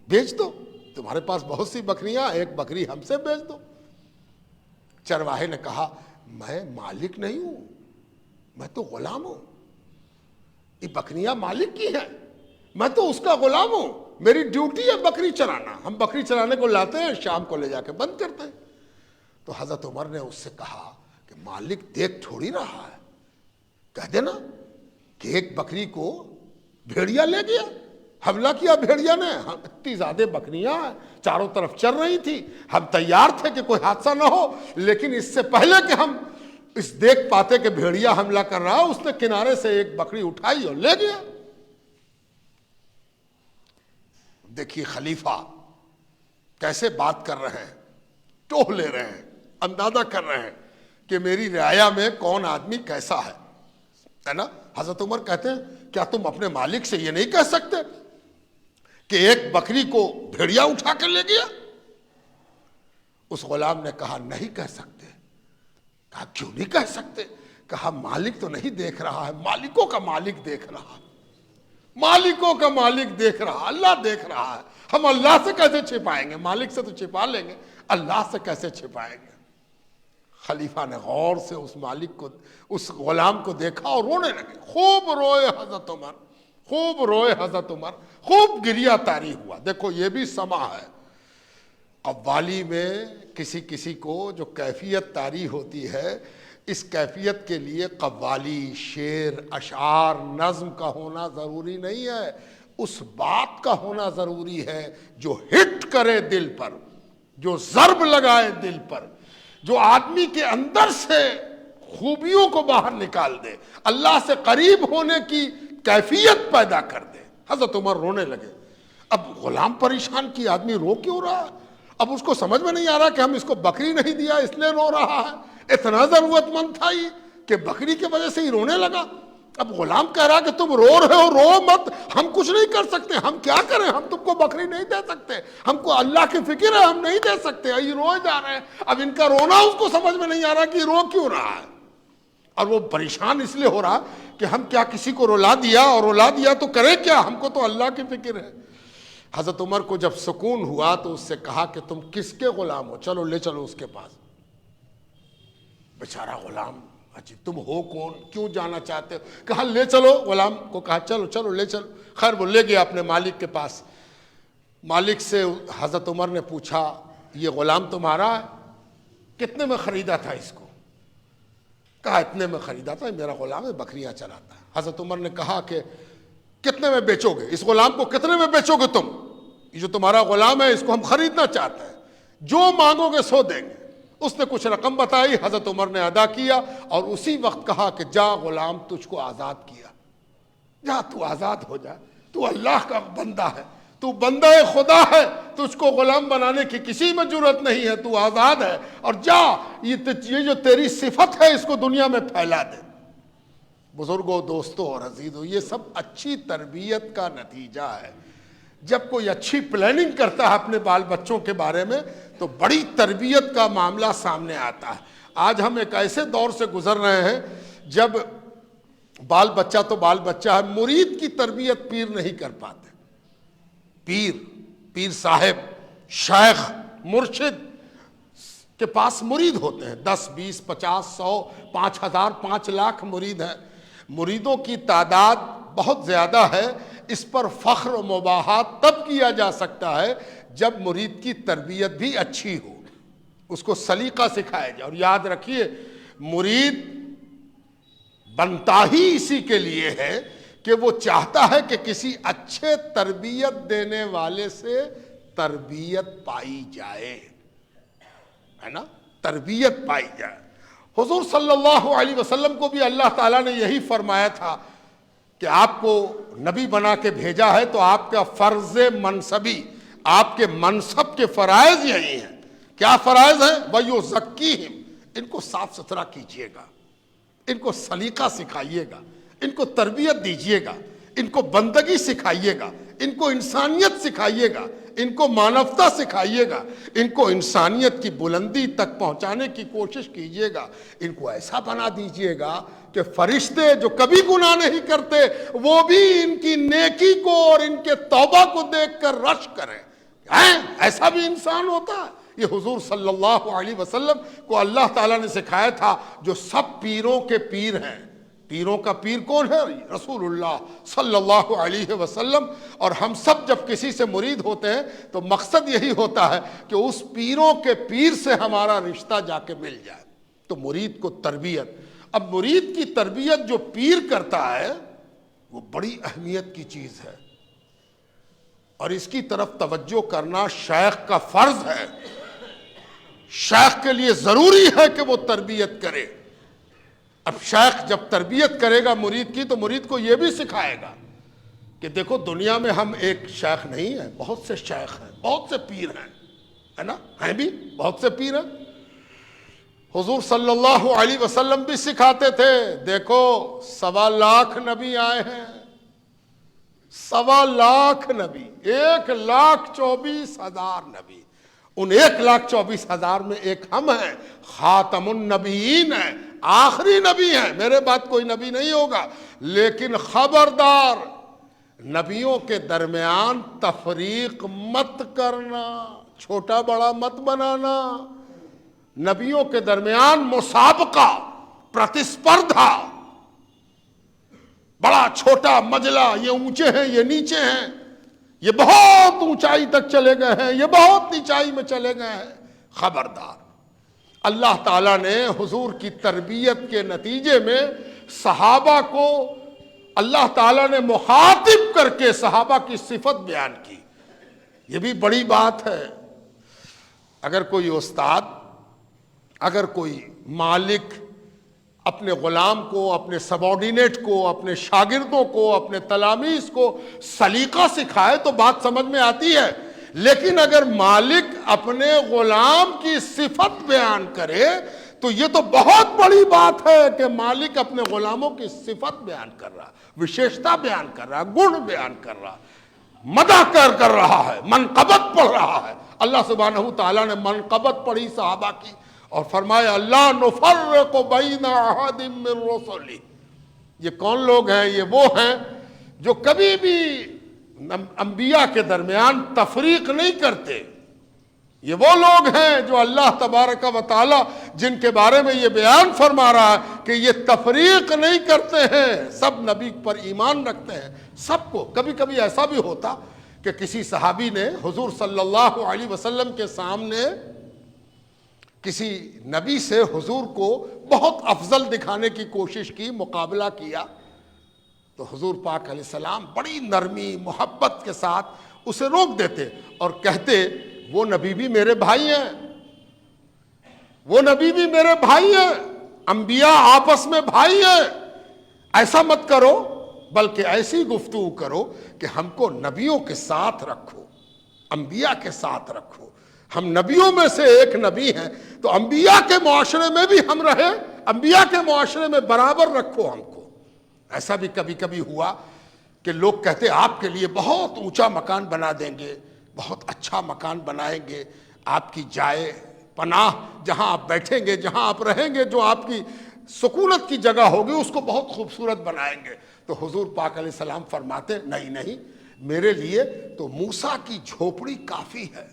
بیچ دو، تمہارے پاس بہت سی بکریاں، ایک بکری ہم سے بیچ دو۔ چرواہے نے کہا میں مالک نہیں ہوں، میں تو غلام ہوں، یہ بکریاں مالک کی ہیں، میں تو اس کا غلام ہوں، میری ڈیوٹی ہے بکری چرانا، ہم بکری چرانے کو لاتے ہیں، شام کو لے جا کے بند کرتے ہیں۔ تو حضرت عمر نے اس سے کہا کہ مالک دیکھ تھوڑی رہا ہے، کہہ دینا کہ ایک بکری کو بھیڑیا لے گیا، حملہ کیا بھیڑیا نے، اتنی زیادہ بکریاں چاروں طرف چل رہی تھی، ہم تیار تھے کہ کوئی حادثہ نہ ہو، لیکن اس سے پہلے کہ ہم اس دیکھ پاتے کہ بھیڑیا حملہ کر رہا، اس نے کنارے سے ایک بکری اٹھائی اور لے گیا۔ دیکھیے خلیفہ کیسے بات کر رہے ہیں، ٹوہ لے رہے ہیں، اندازہ کر رہے ہیں کہ میری رعایا میں کون آدمی کیسا ہے نا۔ حضرت عمر کہتے ہیں کیا تم اپنے مالک سے یہ نہیں کہہ سکتے کہ ایک بکری کو بھیڑیا اٹھا کر لے گیا؟ اس غلام نے کہا نہیں کہہ سکتے۔ کہا کیوں نہیں کہہ سکتے؟ کہا مالک تو نہیں دیکھ رہا ہے، مالکوں کا مالک دیکھ رہا ہے، مالکوں کا مالک دیکھ رہا، اللہ دیکھ رہا ہے، ہم اللہ سے کیسے چھپائیں گے؟ مالک سے تو چھپا لیں گے، اللہ سے کیسے چھپائیں گے؟ خلیفہ نے غور سے اس مالک کو، اس غلام کو دیکھا اور رونے لگے، خوب روئے حضرت عمر، خوب روئے حضرت عمر، خوب گریہ تاری ہوا۔ دیکھو یہ بھی سما ہے، قوالی میں کسی کسی کو جو کیفیت طاری ہوتی ہے، اس کیفیت کے لیے قوالی، شعر، اشعار، نظم کا ہونا ضروری نہیں ہے، اس بات کا ہونا ضروری ہے جو ہٹ کرے دل پر، جو ضرب لگائے دل پر، جو آدمی کے اندر سے خوبیوں کو باہر نکال دے، اللہ سے قریب ہونے کی کیفیت پیدا کر دے۔ حضرت عمر رونے لگے۔ اب غلام پریشان کی آدمی رو کیوں رہا ہے؟ اب اس کو سمجھ میں نہیں آ رہا کہ ہم اس کو بکری نہیں دیا اس لیے رو رہا ہے، اتنا ضرورت مند تھا یہ کہ بکری کی وجہ سے ہی رونے لگا۔ اب غلام کہہ رہا کہ تم رو رہے ہو، رو مت، ہم کچھ نہیں کر سکتے، ہم کیا کریں، ہم تم کو بکری نہیں دے سکتے، ہم کو اللہ کی فکر ہے، ہم نہیں دے سکتے، یہ روئے جا رہے ہیں۔ اب ان کا رونا اس کو سمجھ میں نہیں آ رہا کہ رو کیوں رہا ہے، اور وہ پریشان اس لیے ہو رہا کہ ہم کیا کسی کو رلا دیا، اور رلا دیا تو کرے کیا، ہم کو تو اللہ کی فکر ہے۔ حضرت عمر کو جب سکون ہوا تو اس سے کہا کہ تم کس کے غلام ہو، چلو لے چلو اس کے پاس۔ بیچارہ غلام، اچھا تم ہو کون، کیوں جانا چاہتے ہو؟ کہا لے چلو، غلام کو کہا چلو چلو لے چلو۔ خیر وہ لے گیا اپنے مالک کے پاس۔ مالک سے حضرت عمر نے پوچھا یہ غلام تمہارا ہے؟ کتنے میں خریدا تھا اس کو؟ کہا اتنے میں خریدا تھا، میرا غلام ہے، بکریاں چلاتا ہے۔ حضرت عمر نے کہا کہ کتنے میں بیچو گے اس غلام کو، کتنے میں بیچو گے تم؟ یہ جو تمہارا غلام ہے اس کو ہم خریدنا چاہتے ہیں، جو مانگو گے سو دیں گے۔ اس نے کچھ رقم بتائی، حضرت عمر نے ادا کیا، اور اسی وقت کہا کہ جا غلام تجھ کو آزاد کیا، جا تو آزاد ہو جا، تو اللہ کا بندہ ہے، تو بندہ خدا ہے، تجھ کو غلام بنانے کی کسی میں جرت نہیں ہے، تو آزاد ہے، اور جا یہ جو تیری صفت ہے اس کو دنیا میں پھیلا دے۔ بزرگوں، دوستوں اور عزیزوں، یہ سب اچھی تربیت کا نتیجہ ہے۔ جب کوئی اچھی پلاننگ کرتا ہے اپنے بال بچوں کے بارے میں تو بڑی تربیت کا معاملہ سامنے آتا ہے۔ آج ہم ایک ایسے دور سے گزر رہے ہیں جب بال بچہ تو بال بچہ ہے، مرید کی تربیت پیر نہیں کر پاتے۔ پیر صاحب، شیخ، مرشد کے پاس مرید ہوتے ہیں، 10 20 50 100 5000 5 لاکھ مرید ہیں۔ مریدوں کی تعداد بہت زیادہ ہے، اس پر فخر و مباحات تب کیا جا سکتا ہے جب مرید کی تربیت بھی اچھی ہو، اس کو سلیقہ سکھایا جائے۔ اور یاد رکھیے مرید بنتا ہی اسی کے لیے ہے کہ وہ چاہتا ہے کہ کسی اچھے تربیت دینے والے سے تربیت پائی جائے، ہے نا، تربیت پائی جائے۔ حضور صلی اللہ علیہ وسلم کو بھی اللہ تعالیٰ نے یہی فرمایا تھا کہ آپ کو نبی بنا کے بھیجا ہے تو آپ کا فرض منصبی، آپ کے منصب کے فرائض یہی ہیں۔ کیا فرائض ہیں؟ وَيُزَكِّيهِمْ، ان کو صاف ستھرا کیجئے گا، ان کو سلیقہ سکھائیے گا، ان کو تربیت دیجئے گا، ان کو بندگی سکھائیے گا، ان کو انسانیت سکھائیے گا، ان کو مانوتا سکھائیے گا، ان کو انسانیت کی بلندی تک پہنچانے کی کوشش کیجئے گا، ان کو ایسا بنا دیجئے گا کہ فرشتے جو کبھی گناہ نہیں کرتے وہ بھی ان کی نیکی کو اور ان کے توبہ کو دیکھ کر رش کریں۔ ایسا بھی انسان ہوتا ہے؟ یہ حضور صلی اللہ علیہ وسلم کو اللہ تعالیٰ نے سکھایا تھا، جو سب پیروں کے پیر ہیں، پیروں کا پیر کون ہے؟ رسول اللہ صلی اللہ علیہ وسلم. اور ہم سب جب کسی سے مرید ہوتے ہیں تو مقصد یہی ہوتا ہے کہ اس پیروں کے پیر سے ہمارا رشتہ جا کے مل جائے. تو مرید کو تربیت، اب مرید کی تربیت جو پیر کرتا ہے وہ بڑی اہمیت کی چیز ہے، اور اس کی طرف توجہ کرنا شیخ کا فرض ہے. شیخ کے لیے ضروری ہے کہ وہ تربیت کرے. اب شیخ جب تربیت کرے گا مرید کی تو مرید کو یہ بھی سکھائے گا کہ دیکھو دنیا میں ہم ایک شیخ نہیں ہیں، بہت سے شیخ ہیں، بہت سے پیر ہیں، ہے نا، ہیں بھی بہت سے پیر ہیں. حضور صلی اللہ علیہ وسلم بھی سکھاتے تھے، دیکھو 1.25 لاکھ نبی آئے ہیں، 1.25 لاکھ نبی، 1,24,000 نبی، ان 1,24,000 میں ایک ہم ہیں، خاتم النبیین ہیں، آخری نبی ہیں. میرے بعد کوئی نبی نہیں ہوگا، لیکن خبردار نبیوں کے درمیان تفریق مت کرنا، چھوٹا بڑا مت بنانا. نبیوں کے درمیان مسابقہ، پرتسپردھا، بڑا چھوٹا مجلہ، یہ اونچے ہیں یہ نیچے ہیں، یہ بہت اونچائی تک چلے گئے ہیں یہ بہت نیچائی میں چلے گئے ہیں. خبردار. اللہ تعالیٰ نے حضور کی تربیت کے نتیجے میں صحابہ کو اللہ تعالیٰ نے مخاطب کر کے صحابہ کی صفت بیان کی. یہ بھی بڑی بات ہے. اگر کوئی استاد، اگر کوئی مالک اپنے غلام کو، اپنے سبارڈینیٹ کو، اپنے شاگردوں کو، اپنے تلامیذ کو سلیقہ سکھائے تو بات سمجھ میں آتی ہے، لیکن اگر مالک اپنے غلام کی صفت بیان کرے تو یہ تو بہت بڑی بات ہے کہ مالک اپنے غلاموں کی صفت بیان کر رہا، وشیشتا بیان کر رہا، گن بیان کر رہا، مدح کر رہا ہے، منقبت پڑھ رہا ہے. اللہ سبحانہ تعالیٰ نے منقبت پڑھی صحابہ کی اور فرمایا اللہ نفرق بین احد من رسلہ. یہ کون لوگ ہیں؟ یہ وہ ہیں جو کبھی بھی انبیاء کے درمیان تفریق نہیں کرتے. یہ وہ لوگ ہیں جو اللہ تبارک و تعالی جن کے بارے میں یہ بیان فرما رہا ہے کہ یہ تفریق نہیں کرتے ہیں، سب نبی پر ایمان رکھتے ہیں، سب کو. کبھی کبھی ایسا بھی ہوتا کہ کسی صحابی نے حضور صلی اللہ علیہ وسلم کے سامنے کسی نبی سے حضور کو بہت افضل دکھانے کی کوشش کی، مقابلہ کیا، تو حضور پاک علیہ السلام بڑی نرمی محبت کے ساتھ اسے روک دیتے اور کہتے وہ نبی بھی میرے بھائی ہیں، وہ نبی بھی میرے بھائی ہیں، انبیاء آپس میں بھائی ہیں، ایسا مت کرو، بلکہ ایسی گفتگو کرو کہ ہم کو نبیوں کے ساتھ رکھو، انبیاء کے ساتھ رکھو. ہم نبیوں میں سے ایک نبی ہیں تو انبیاء کے معاشرے میں بھی ہم رہیں، انبیاء کے معاشرے میں برابر رکھو ہم کو. ایسا بھی کبھی کبھی ہوا کہ لوگ کہتے آپ کے لیے بہت اونچا مکان بنا دیں گے، بہت اچھا مکان بنائیں گے، آپ کی جائے پناہ جہاں آپ بیٹھیں گے، جہاں آپ رہیں گے، جو آپ کی سکونت کی جگہ ہوگی اس کو بہت خوبصورت بنائیں گے. تو حضور پاک علیہ السلام فرماتے نہیں، میرے لیے تو موسیٰ کی جھوپڑی کافی ہے.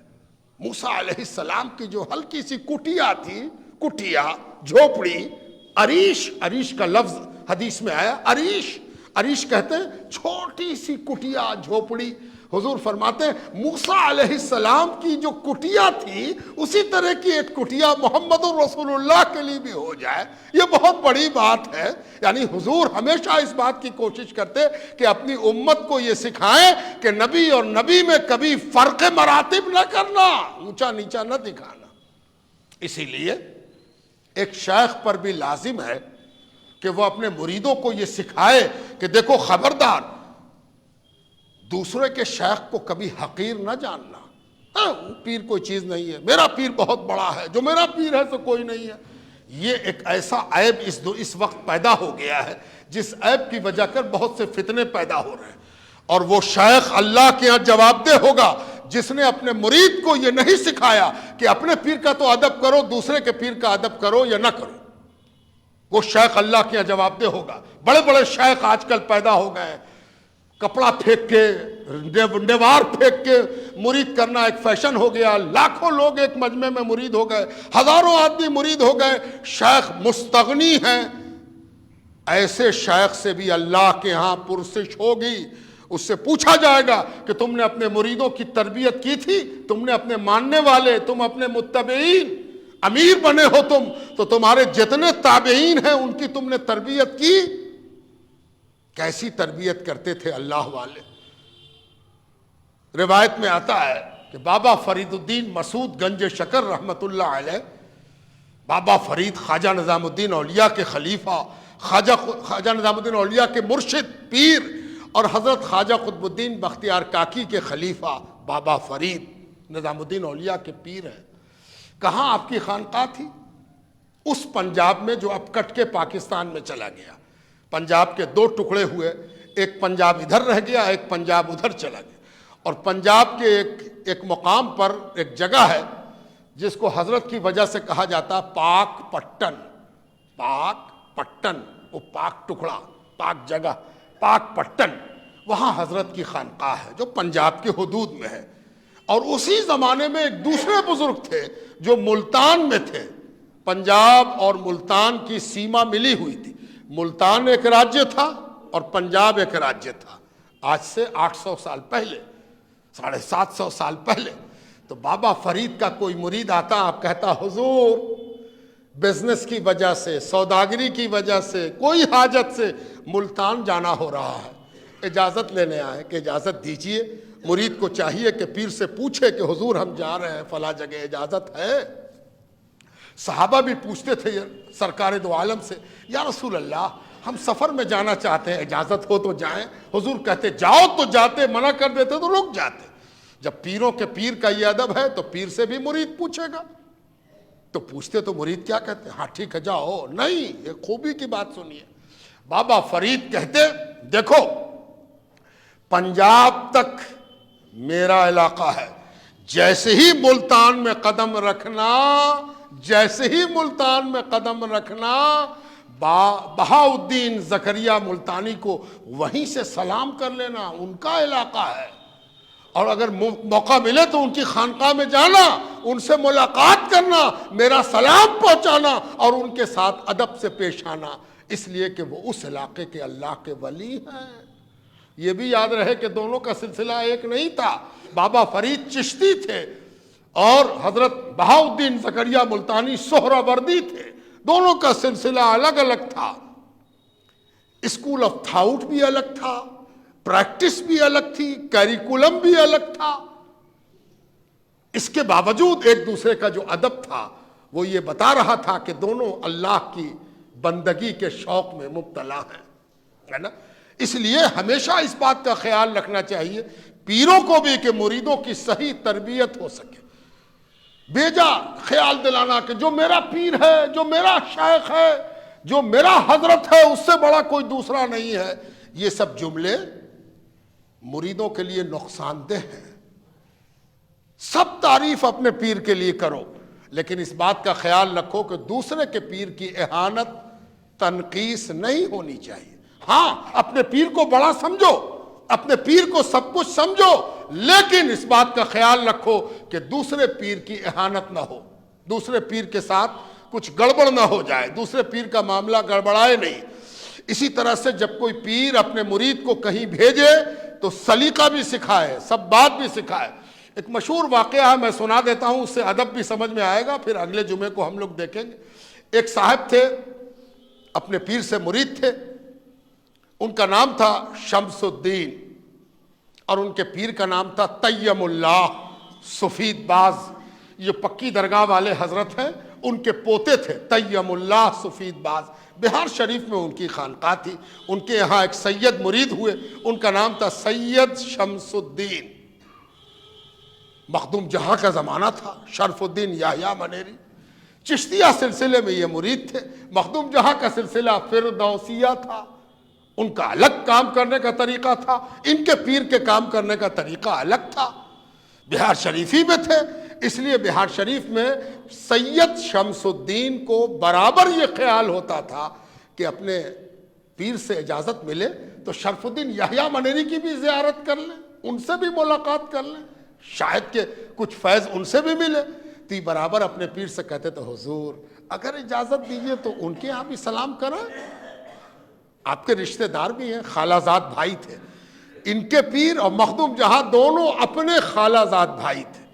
موسیٰ علیہ السلام کی جو ہلکی سی کٹیا تھی، کٹیا، جھوپڑی، عریش کا لفظ حدیث میں آیا، عریش کہتے ہیں چھوٹی سی کٹیا، جھوپڑی. حضور فرماتے ہیں موسیٰ علیہ السلام کی جو کٹیا تھی اسی طرح کی ایک کٹیا محمد رسول اللہ کے لیے بھی ہو جائے، یہ بہت بڑی بات ہے. یعنی حضور ہمیشہ اس بات کی کوشش کرتے کہ اپنی امت کو یہ سکھائیں کہ نبی اور نبی میں کبھی فرق مراتب نہ کرنا، اونچا نیچا نہ دکھانا. اسی لیے ایک شیخ پر بھی لازم ہے کہ وہ اپنے مریدوں کو یہ سکھائے کہ دیکھو خبردار، دوسرے کے شیخ کو کبھی حقیر نہ جاننا. پیر کوئی چیز نہیں ہے، میرا پیر بہت بڑا ہے، جو میرا پیر ہے تو کوئی نہیں ہے. یہ ایک ایسا عیب اس وقت پیدا ہو گیا ہے جس عیب کی وجہ کر بہت سے فتنے پیدا ہو رہے ہیں. اور وہ شیخ اللہ کے ہاں جواب دہ ہوگا جس نے اپنے مرید کو یہ نہیں سکھایا کہ اپنے پیر کا تو ادب کرو، دوسرے کے پیر کا ادب کرو یا نہ کرو. وہ شیخ اللہ کے یہاں جواب دہ ہوگا. بڑے بڑے شیخ آج کل پیدا ہو گئے، کپڑا پھینک کے، نیوار پھینک کے مرید کرنا ایک فیشن ہو گیا. لاکھوں لوگ ایک مجمع میں مرید ہو گئے، ہزاروں آدمی مرید ہو گئے. شیخ مستغنی ہیں، ایسے شیخ سے بھی اللہ کے ہاں پرسش ہوگی، اس سے پوچھا جائے گا کہ تم نے اپنے مریدوں کی تربیت کی تھی، تم نے اپنے ماننے والے، تم اپنے متبعین، امیر بنے ہو تم تو تمہارے جتنے تابعین ہیں ان کی تم نے تربیت کی؟ کیسی تربیت کرتے تھے اللہ والے؟ روایت میں آتا ہے کہ بابا فرید الدین مسعود گنج شکر رحمت اللہ علیہ، بابا فرید خواجہ نظام الدین اولیاء کے خلیفہ، خواجہ نظام الدین اولیاء کے مرشد پیر، اور حضرت خواجہ قطب الدین بختیار کاکی کے خلیفہ بابا فرید نظام الدین اولیاء کے پیر ہیں۔ کہاں آپ کی خانقاہ تھی؟ اس پنجاب میں جو اب کٹ کے پاکستان میں چلا گیا۔ پنجاب کے دو ٹکڑے ہوئے، ایک پنجاب ادھر رہ گیا، ایک پنجاب ادھر چلا گیا، اور پنجاب کے ایک مقام پر ایک جگہ ہے جس کو حضرت کی وجہ سے کہا جاتا پاک پٹن۔ پاک پٹن، وہ پاک ٹکڑا، پاک جگہ، پاک پٹن، وہاں حضرت کی خانقاہ ہے جو پنجاب کے حدود میں ہے۔ اور اسی زمانے میں ایک دوسرے بزرگ تھے جو ملتان میں تھے۔ پنجاب اور ملتان کی سیما ملی ہوئی تھی، ملتان ایک راجیہ تھا اور پنجاب ایک راجیہ تھا، آج سے 800 سال پہلے، 750 سال پہلے۔ تو بابا فرید کا کوئی مرید آتا، آپ کہتا حضور بزنس کی وجہ سے، سوداگری کی وجہ سے، کوئی حاجت سے ملتان جانا ہو رہا ہے، اجازت لینے آئے کہ اجازت دیجئے۔ مرید کو چاہیے کہ پیر سے پوچھے کہ حضور ہم جا رہے ہیں فلاں جگہ، اجازت ہے؟ صحابہ بھی پوچھتے تھے سرکار دو عالم سے، یا رسول اللہ ہم سفر میں جانا چاہتے ہیں، اجازت ہو تو جائیں۔ حضور کہتے جاؤ تو جاتے، منع کر دیتے تو رک جاتے۔ جب پیروں کے پیر کا یہ ادب ہے تو پیر سے بھی مرید پوچھے گا۔ تو پوچھتے تو مرید کیا کہتے ہیں؟ ہاں ٹھیک ہے جاؤ۔ نہیں، یہ خوبی کی بات سنیے۔ بابا فرید کہتے دیکھو پنجاب تک میرا علاقہ ہے، جیسے ہی ملتان میں قدم رکھنا، جیسے ہی ملتان میں قدم رکھنا، بہاؤدین زکریا ملتانی کو وہیں سے سلام کر لینا، ان کا علاقہ ہے۔ اور اگر موقع ملے تو ان کی خانقاہ میں جانا، ان سے ملاقات کرنا، میرا سلام پہنچانا اور ان کے ساتھ ادب سے پیش آنا، اس لیے کہ وہ اس علاقے کے اللہ کے ولی ہیں۔ یہ بھی یاد رہے کہ دونوں کا سلسلہ ایک نہیں تھا۔ بابا فرید چشتی تھے اور حضرت بہاؤدین زکریا ملتانی سہروردی تھے، دونوں کا سلسلہ الگ الگ تھا۔ اسکول آف تھاؤٹ بھی الگ تھا، پریکٹس بھی الگ تھی، کیریکولم بھی الگ تھا۔ اس کے باوجود ایک دوسرے کا جو ادب تھا وہ یہ بتا رہا تھا کہ دونوں اللہ کی بندگی کے شوق میں مبتلا ہیں، ہے نا؟ اس لیے ہمیشہ اس بات کا خیال رکھنا چاہیے پیروں کو بھی کہ مریدوں کی صحیح تربیت ہو سکے۔ بیجا خیال دلانا کہ جو میرا پیر ہے، جو میرا شیخ ہے، جو میرا حضرت ہے، اس سے بڑا کوئی دوسرا نہیں ہے، یہ سب جملے مریدوں کے لیے نقصان دہ ہیں۔ سب تعریف اپنے پیر کے لیے کرو، لیکن اس بات کا خیال رکھو کہ دوسرے کے پیر کی اہانت، تنقیص نہیں ہونی چاہیے۔ ہاں اپنے پیر کو بڑا سمجھو، اپنے پیر کو سب کچھ سمجھو، لیکن اس بات کا خیال رکھو کہ دوسرے پیر کی اہانت نہ ہو، دوسرے پیر کے ساتھ کچھ گڑبڑ نہ ہو جائے، دوسرے پیر کا معاملہ گڑبڑائے نہیں۔ اسی طرح سے جب کوئی پیر اپنے مرید کو کہیں بھیجے تو سلیقہ بھی سکھائے، سب بات بھی سکھائے۔ ایک مشہور واقعہ ہے، میں سنا دیتا ہوں، اس سے ادب بھی سمجھ میں آئے گا، پھر اگلے جمعے کو ہم لوگ دیکھیں گے۔ ایک صاحب تھے، اپنے پیر سے مرید تھے، ان کا نام تھا شمس الدین اور ان کے پیر کا نام تھا تیم اللہ سفید باز۔ یہ پکی درگاہ والے حضرت ہیں، ان کے پوتے تھے تیم اللہ سفید باز۔ بہار شریف میں ان کی خانقاہ تھی، ان کے یہاں ایک سید مرید ہوئے، ان کا نام تھا سید شمس الدین۔ مخدوم جہاں کا زمانہ تھا، شرف الدین یحییٰ منیری چشتیہ سلسلے میں یہ مرید تھے۔ مخدوم جہاں کا سلسلہ فردوسیہ تھا، ان کا الگ کام کرنے کا طریقہ تھا، ان کے پیر کے کام کرنے کا طریقہ الگ تھا۔ بہار شریف ہی میں تھے، اس لیے بہار شریف میں سید شمس الدین کو برابر یہ خیال ہوتا تھا کہ اپنے پیر سے اجازت ملے تو شرف الدین یحییٰ منیری کی بھی زیارت کر لیں، ان سے بھی ملاقات کر لیں، شاید کہ کچھ فیض ان سے بھی ملے۔ تو برابر اپنے پیر سے کہتے تو حضور اگر اجازت دیجئے تو ان کے یہاں بھی سلام کریں۔ آپ کے رشتہ دار بھی ہیں، خالہ زاد بھائی تھے، ان کے پیر اور مخدوم جہاں دونوں اپنے خالہ زاد بھائی تھے،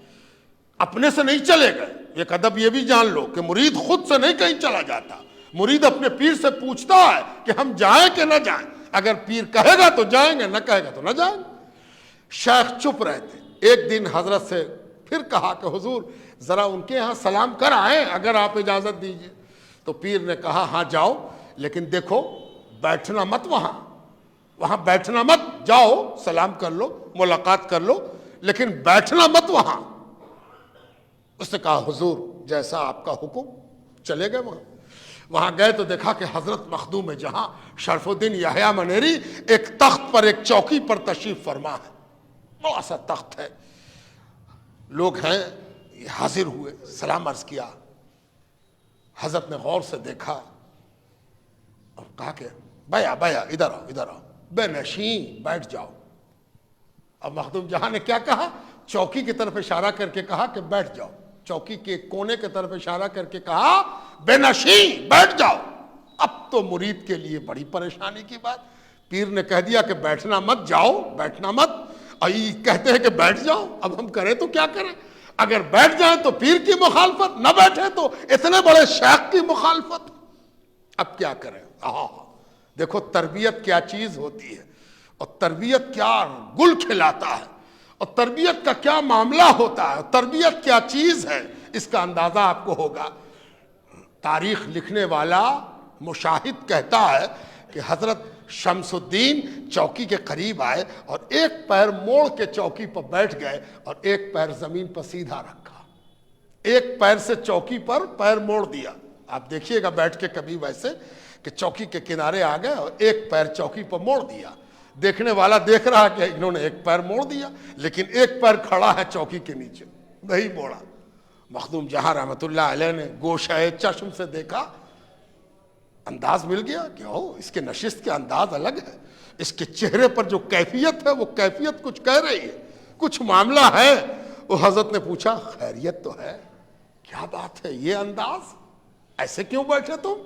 اپنے سے نہیں چلے گئے۔ ایک ادب یہ بھی جان لو کہ مرید خود سے نہیں کہیں چلا جاتا، مرید اپنے پیر سے پوچھتا ہے کہ ہم جائیں کہ نہ جائیں، اگر پیر کہے گا تو جائیں گے، نہ کہے گا تو نہ جائیں گے۔ شیخ چپ رہتے، ایک دن حضرت سے پھر کہا کہ حضور ذرا ان کے ہاں سلام کر آئیں اگر آپ اجازت دیجئے۔ تو پیر نے کہا ہاں جاؤ، لیکن دیکھو بیٹھنا مت، وہاں بیٹھنا مت، جاؤ سلام کر لو، ملاقات کر لو، لیکن بیٹھنا مت وہاں۔ اس نے کہا حضور جیسا آپ کا حکم، چلے گئے وہاں گئے تو دیکھا کہ حضرت مخدوم جہاں شرف الدین یحییٰ منیری ایک تخت پر، ایک چوکی پر تشریف فرما ہے، بڑا سا تخت ہے، لوگ ہیں حاضر ہوئے، سلام عرض کیا۔ حضرت نے غور سے دیکھا اور کہا کہ بیا ادھر آؤ، بے نشین بیٹھ جاؤ۔ اب مخدوم جہاں نے کیا کہا؟ چوکی کی طرف اشارہ کر کے کہا کہ بیٹھ جاؤ، چوکی کے کونے کی طرف اشارہ کر کے کہا بے نشین بیٹھ جاؤ۔ اب تو مرید کے لیے بڑی پریشانی کی بات، پیر نے کہہ دیا کہ بیٹھنا مت، جاؤ بیٹھنا مت، اور یہ کہتے ہیں کہ بیٹھ جاؤ۔ اب ہم کریں تو کیا کریں؟ اگر بیٹھ جائیں تو پیر کی مخالفت، نہ بیٹھے تو اتنے بڑے شیخ کی مخالفت، اب کیا کریں؟ دیکھو تربیت کیا چیز ہوتی ہے، اور تربیت کیا گل کھلاتا ہے، اور تربیت کا کیا معاملہ ہوتا ہے، تربیت کیا چیز ہے، اس کا اندازہ آپ کو ہوگا۔ تاریخ لکھنے والا مشاہد کہتا ہے کہ حضرت شمس الدین چوکی کے قریب آئے اور ایک پیر موڑ کے چوکی پر بیٹھ گئے اور ایک پیر زمین پر سیدھا رکھا، ایک پیر سے چوکی پر پیر موڑ دیا۔ آپ دیکھیے گا بیٹھ کے کبھی ویسے کہ چوکی کے کنارے آ گئے اور ایک پیر چوکی پر موڑ دیا، دیکھنے والا دیکھ رہا کہ انہوں نے ایک پیر موڑ دیا، لیکن ایک پیر کھڑا ہے چوکی کے نیچے، نہیں موڑا۔ مخدوم جہاں رحمت اللہ علیہ نے گوشۂ چشم سے دیکھا، انداز مل گیا کہ اس کے نشست کے انداز الگ ہے، اس کے چہرے پر جو کیفیت ہے وہ کیفیت کچھ کہہ رہی ہے، کچھ معاملہ ہے۔ وہ حضرت نے پوچھا خیریت تو ہے؟ کیا بات ہے، یہ انداز، ایسے کیوں بیٹھے تم؟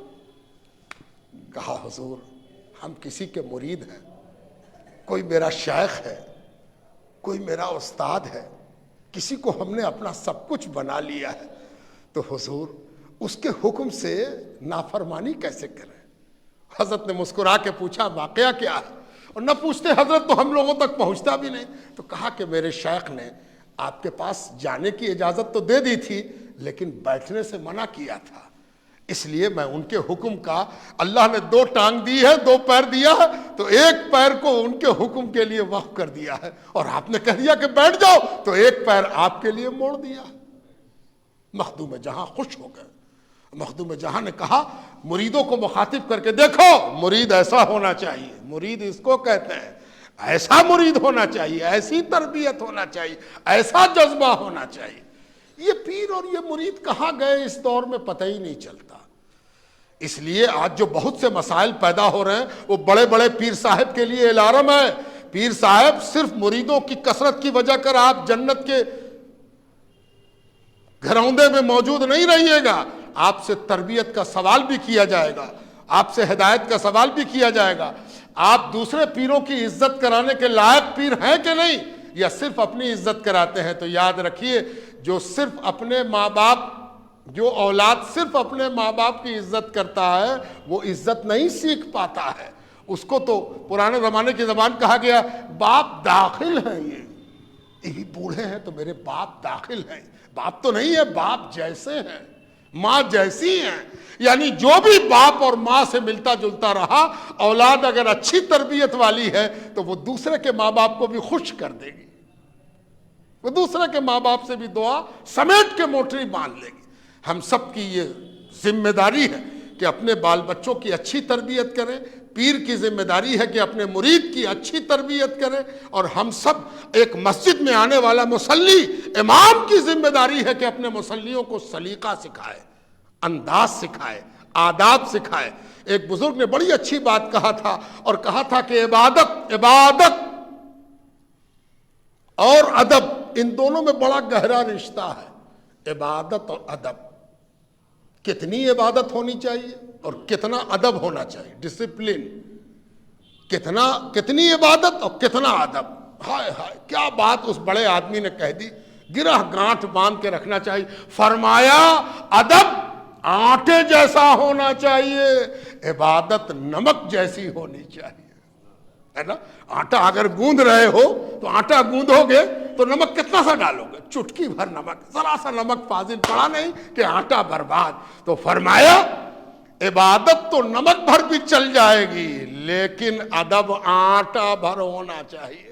کہا حضور ہم کسی کے مرید ہیں، کوئی میرا شیخ ہے، کوئی میرا استاد ہے، کسی کو ہم نے اپنا سب کچھ بنا لیا ہے، تو حضور اس کے حکم سے نافرمانی کیسے کریں؟ حضرت نے مسکرا کے پوچھا واقعہ کیا ہے؟ اور نہ پوچھتے حضرت تو ہم لوگوں تک پہنچتا بھی نہیں۔ تو کہا کہ میرے شیخ نے آپ کے پاس جانے کی اجازت تو دے دی تھی، لیکن بیٹھنے سے منع کیا تھا، اس لیے میں ان کے حکم کا، اللہ نے 2 ٹانگ دی ہے، 2 پیر دیا ہے، تو ایک پیر کو ان کے حکم کے لیے وقف کر دیا ہے، اور آپ نے کہہ دیا کہ بیٹھ جاؤ تو ایک پیر آپ کے لیے موڑ دیا۔ مخدوم جہاں خوش ہو گئے۔ مخدوم جہاں نے کہا مریدوں کو مخاطب کر کے دیکھو مرید ایسا ہونا چاہیے، مرید اس کو کہتے ہیں، ایسا مرید ہونا چاہیے، ایسی تربیت ہونا چاہیے، ایسا جذبہ ہونا چاہیے۔ یہ پیر اور یہ مرید کہاں گئے اس دور میں پتہ ہی نہیں چلتا۔ اس لیے آج جو بہت سے مسائل پیدا ہو رہے ہیں وہ بڑے بڑے پیر صاحب کے لیے الارم ہے۔ پیر صاحب صرف مریدوں کی کثرت کی وجہ کر آپ جنت کے گھروندے میں موجود نہیں رہیے گا، آپ سے تربیت کا سوال بھی کیا جائے گا، آپ سے ہدایت کا سوال بھی کیا جائے گا۔ آپ دوسرے پیروں کی عزت کرانے کے لائق پیر ہیں کہ نہیں، یا صرف اپنی عزت کراتے ہیں؟ تو یاد رکھیے جو صرف اپنے ماں باپ، جو اولاد صرف اپنے ماں باپ کی عزت کرتا ہے وہ عزت نہیں سیکھ پاتا ہے۔ اس کو تو پرانے زمانے کی زبان کہا گیا باپ داخل ہیں، یہ بوڑھے ہیں تو میرے باپ داخل ہیں، باپ تو نہیں ہے، باپ جیسے ہیں، ماں جیسی ہیں۔ یعنی جو بھی باپ اور ماں سے ملتا جلتا رہا، اولاد اگر اچھی تربیت والی ہے تو وہ دوسرے کے ماں باپ کو بھی خوش کر دے گی، وہ دوسرے کے ماں باپ سے بھی دعا سمیٹ کے موٹری باندھ لے گی۔ ہم سب کی یہ ذمہ داری ہے کہ اپنے بال بچوں کی اچھی تربیت کریں، پیر کی ذمہ داری ہے کہ اپنے مرید کی اچھی تربیت کریں، اور ہم سب ایک مسجد میں آنے والا مصلی امام کی ذمہ داری ہے کہ اپنے مصلیوں کو سلیقہ سکھائے، انداز سکھائے، آداب سکھائے۔ ایک بزرگ نے بڑی اچھی بات کہا تھا، اور کہا تھا کہ عبادت اور ادب، ان دونوں میں بڑا گہرا رشتہ ہے۔ عبادت اور ادب، کتنی عبادت ہونی چاہیے اور کتنا ادب ہونا چاہیے، ڈسپلن، کتنی عبادت اور کتنا ادب. ہائے ہائے کیا بات اس بڑے آدمی نے کہہ دی. گرہ گانٹھ باندھ کے رکھنا چاہیے. فرمایا ادب آٹے جیسا ہونا چاہیے, عبادت نمک جیسی ہونی چاہیے, ہے نا. آٹا اگر گوندھ رہے ہو تو آٹا گوندھو گے تو نمک کتنا سا ڈالو گے؟ چٹکی بھر نمک, ذرا سا نمک فاضل پڑا نہیں کہ آٹا برباد. تو فرمایا عبادت تو نمک بھر بھی چل جائے گی لیکن ادب آٹا بھر ہونا چاہیے,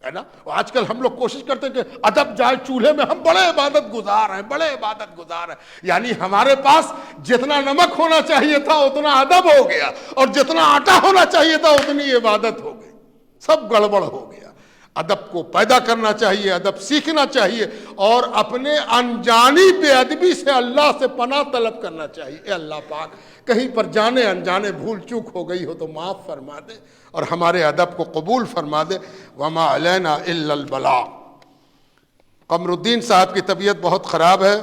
ہے نا. آج کل ہم لوگ کوشش کرتے ہیں کہ ادب جائے چولہے میں, ہم بڑے عبادت گزار ہیں, بڑے عبادت گزار ہیں. یعنی ہمارے پاس جتنا نمک ہونا چاہیے تھا اتنا ادب ہو گیا, اور جتنا آٹا ہونا چاہیے تھا اتنی عبادت ہو گئی. سب گڑبڑ ہو گیا. ادب کو پیدا کرنا چاہیے, ادب سیکھنا چاہیے, اور اپنے انجانی بے ادبی سے اللہ سے پناہ طلب کرنا چاہیے. اے اللہ پاک کہیں پر جانے انجانے بھول چوک ہو گئی ہو تو معاف فرما دے اور ہمارے ادب کو قبول فرما دے. وما علینا الا البلاغ. قمر الدین صاحب کی طبیعت بہت خراب ہے.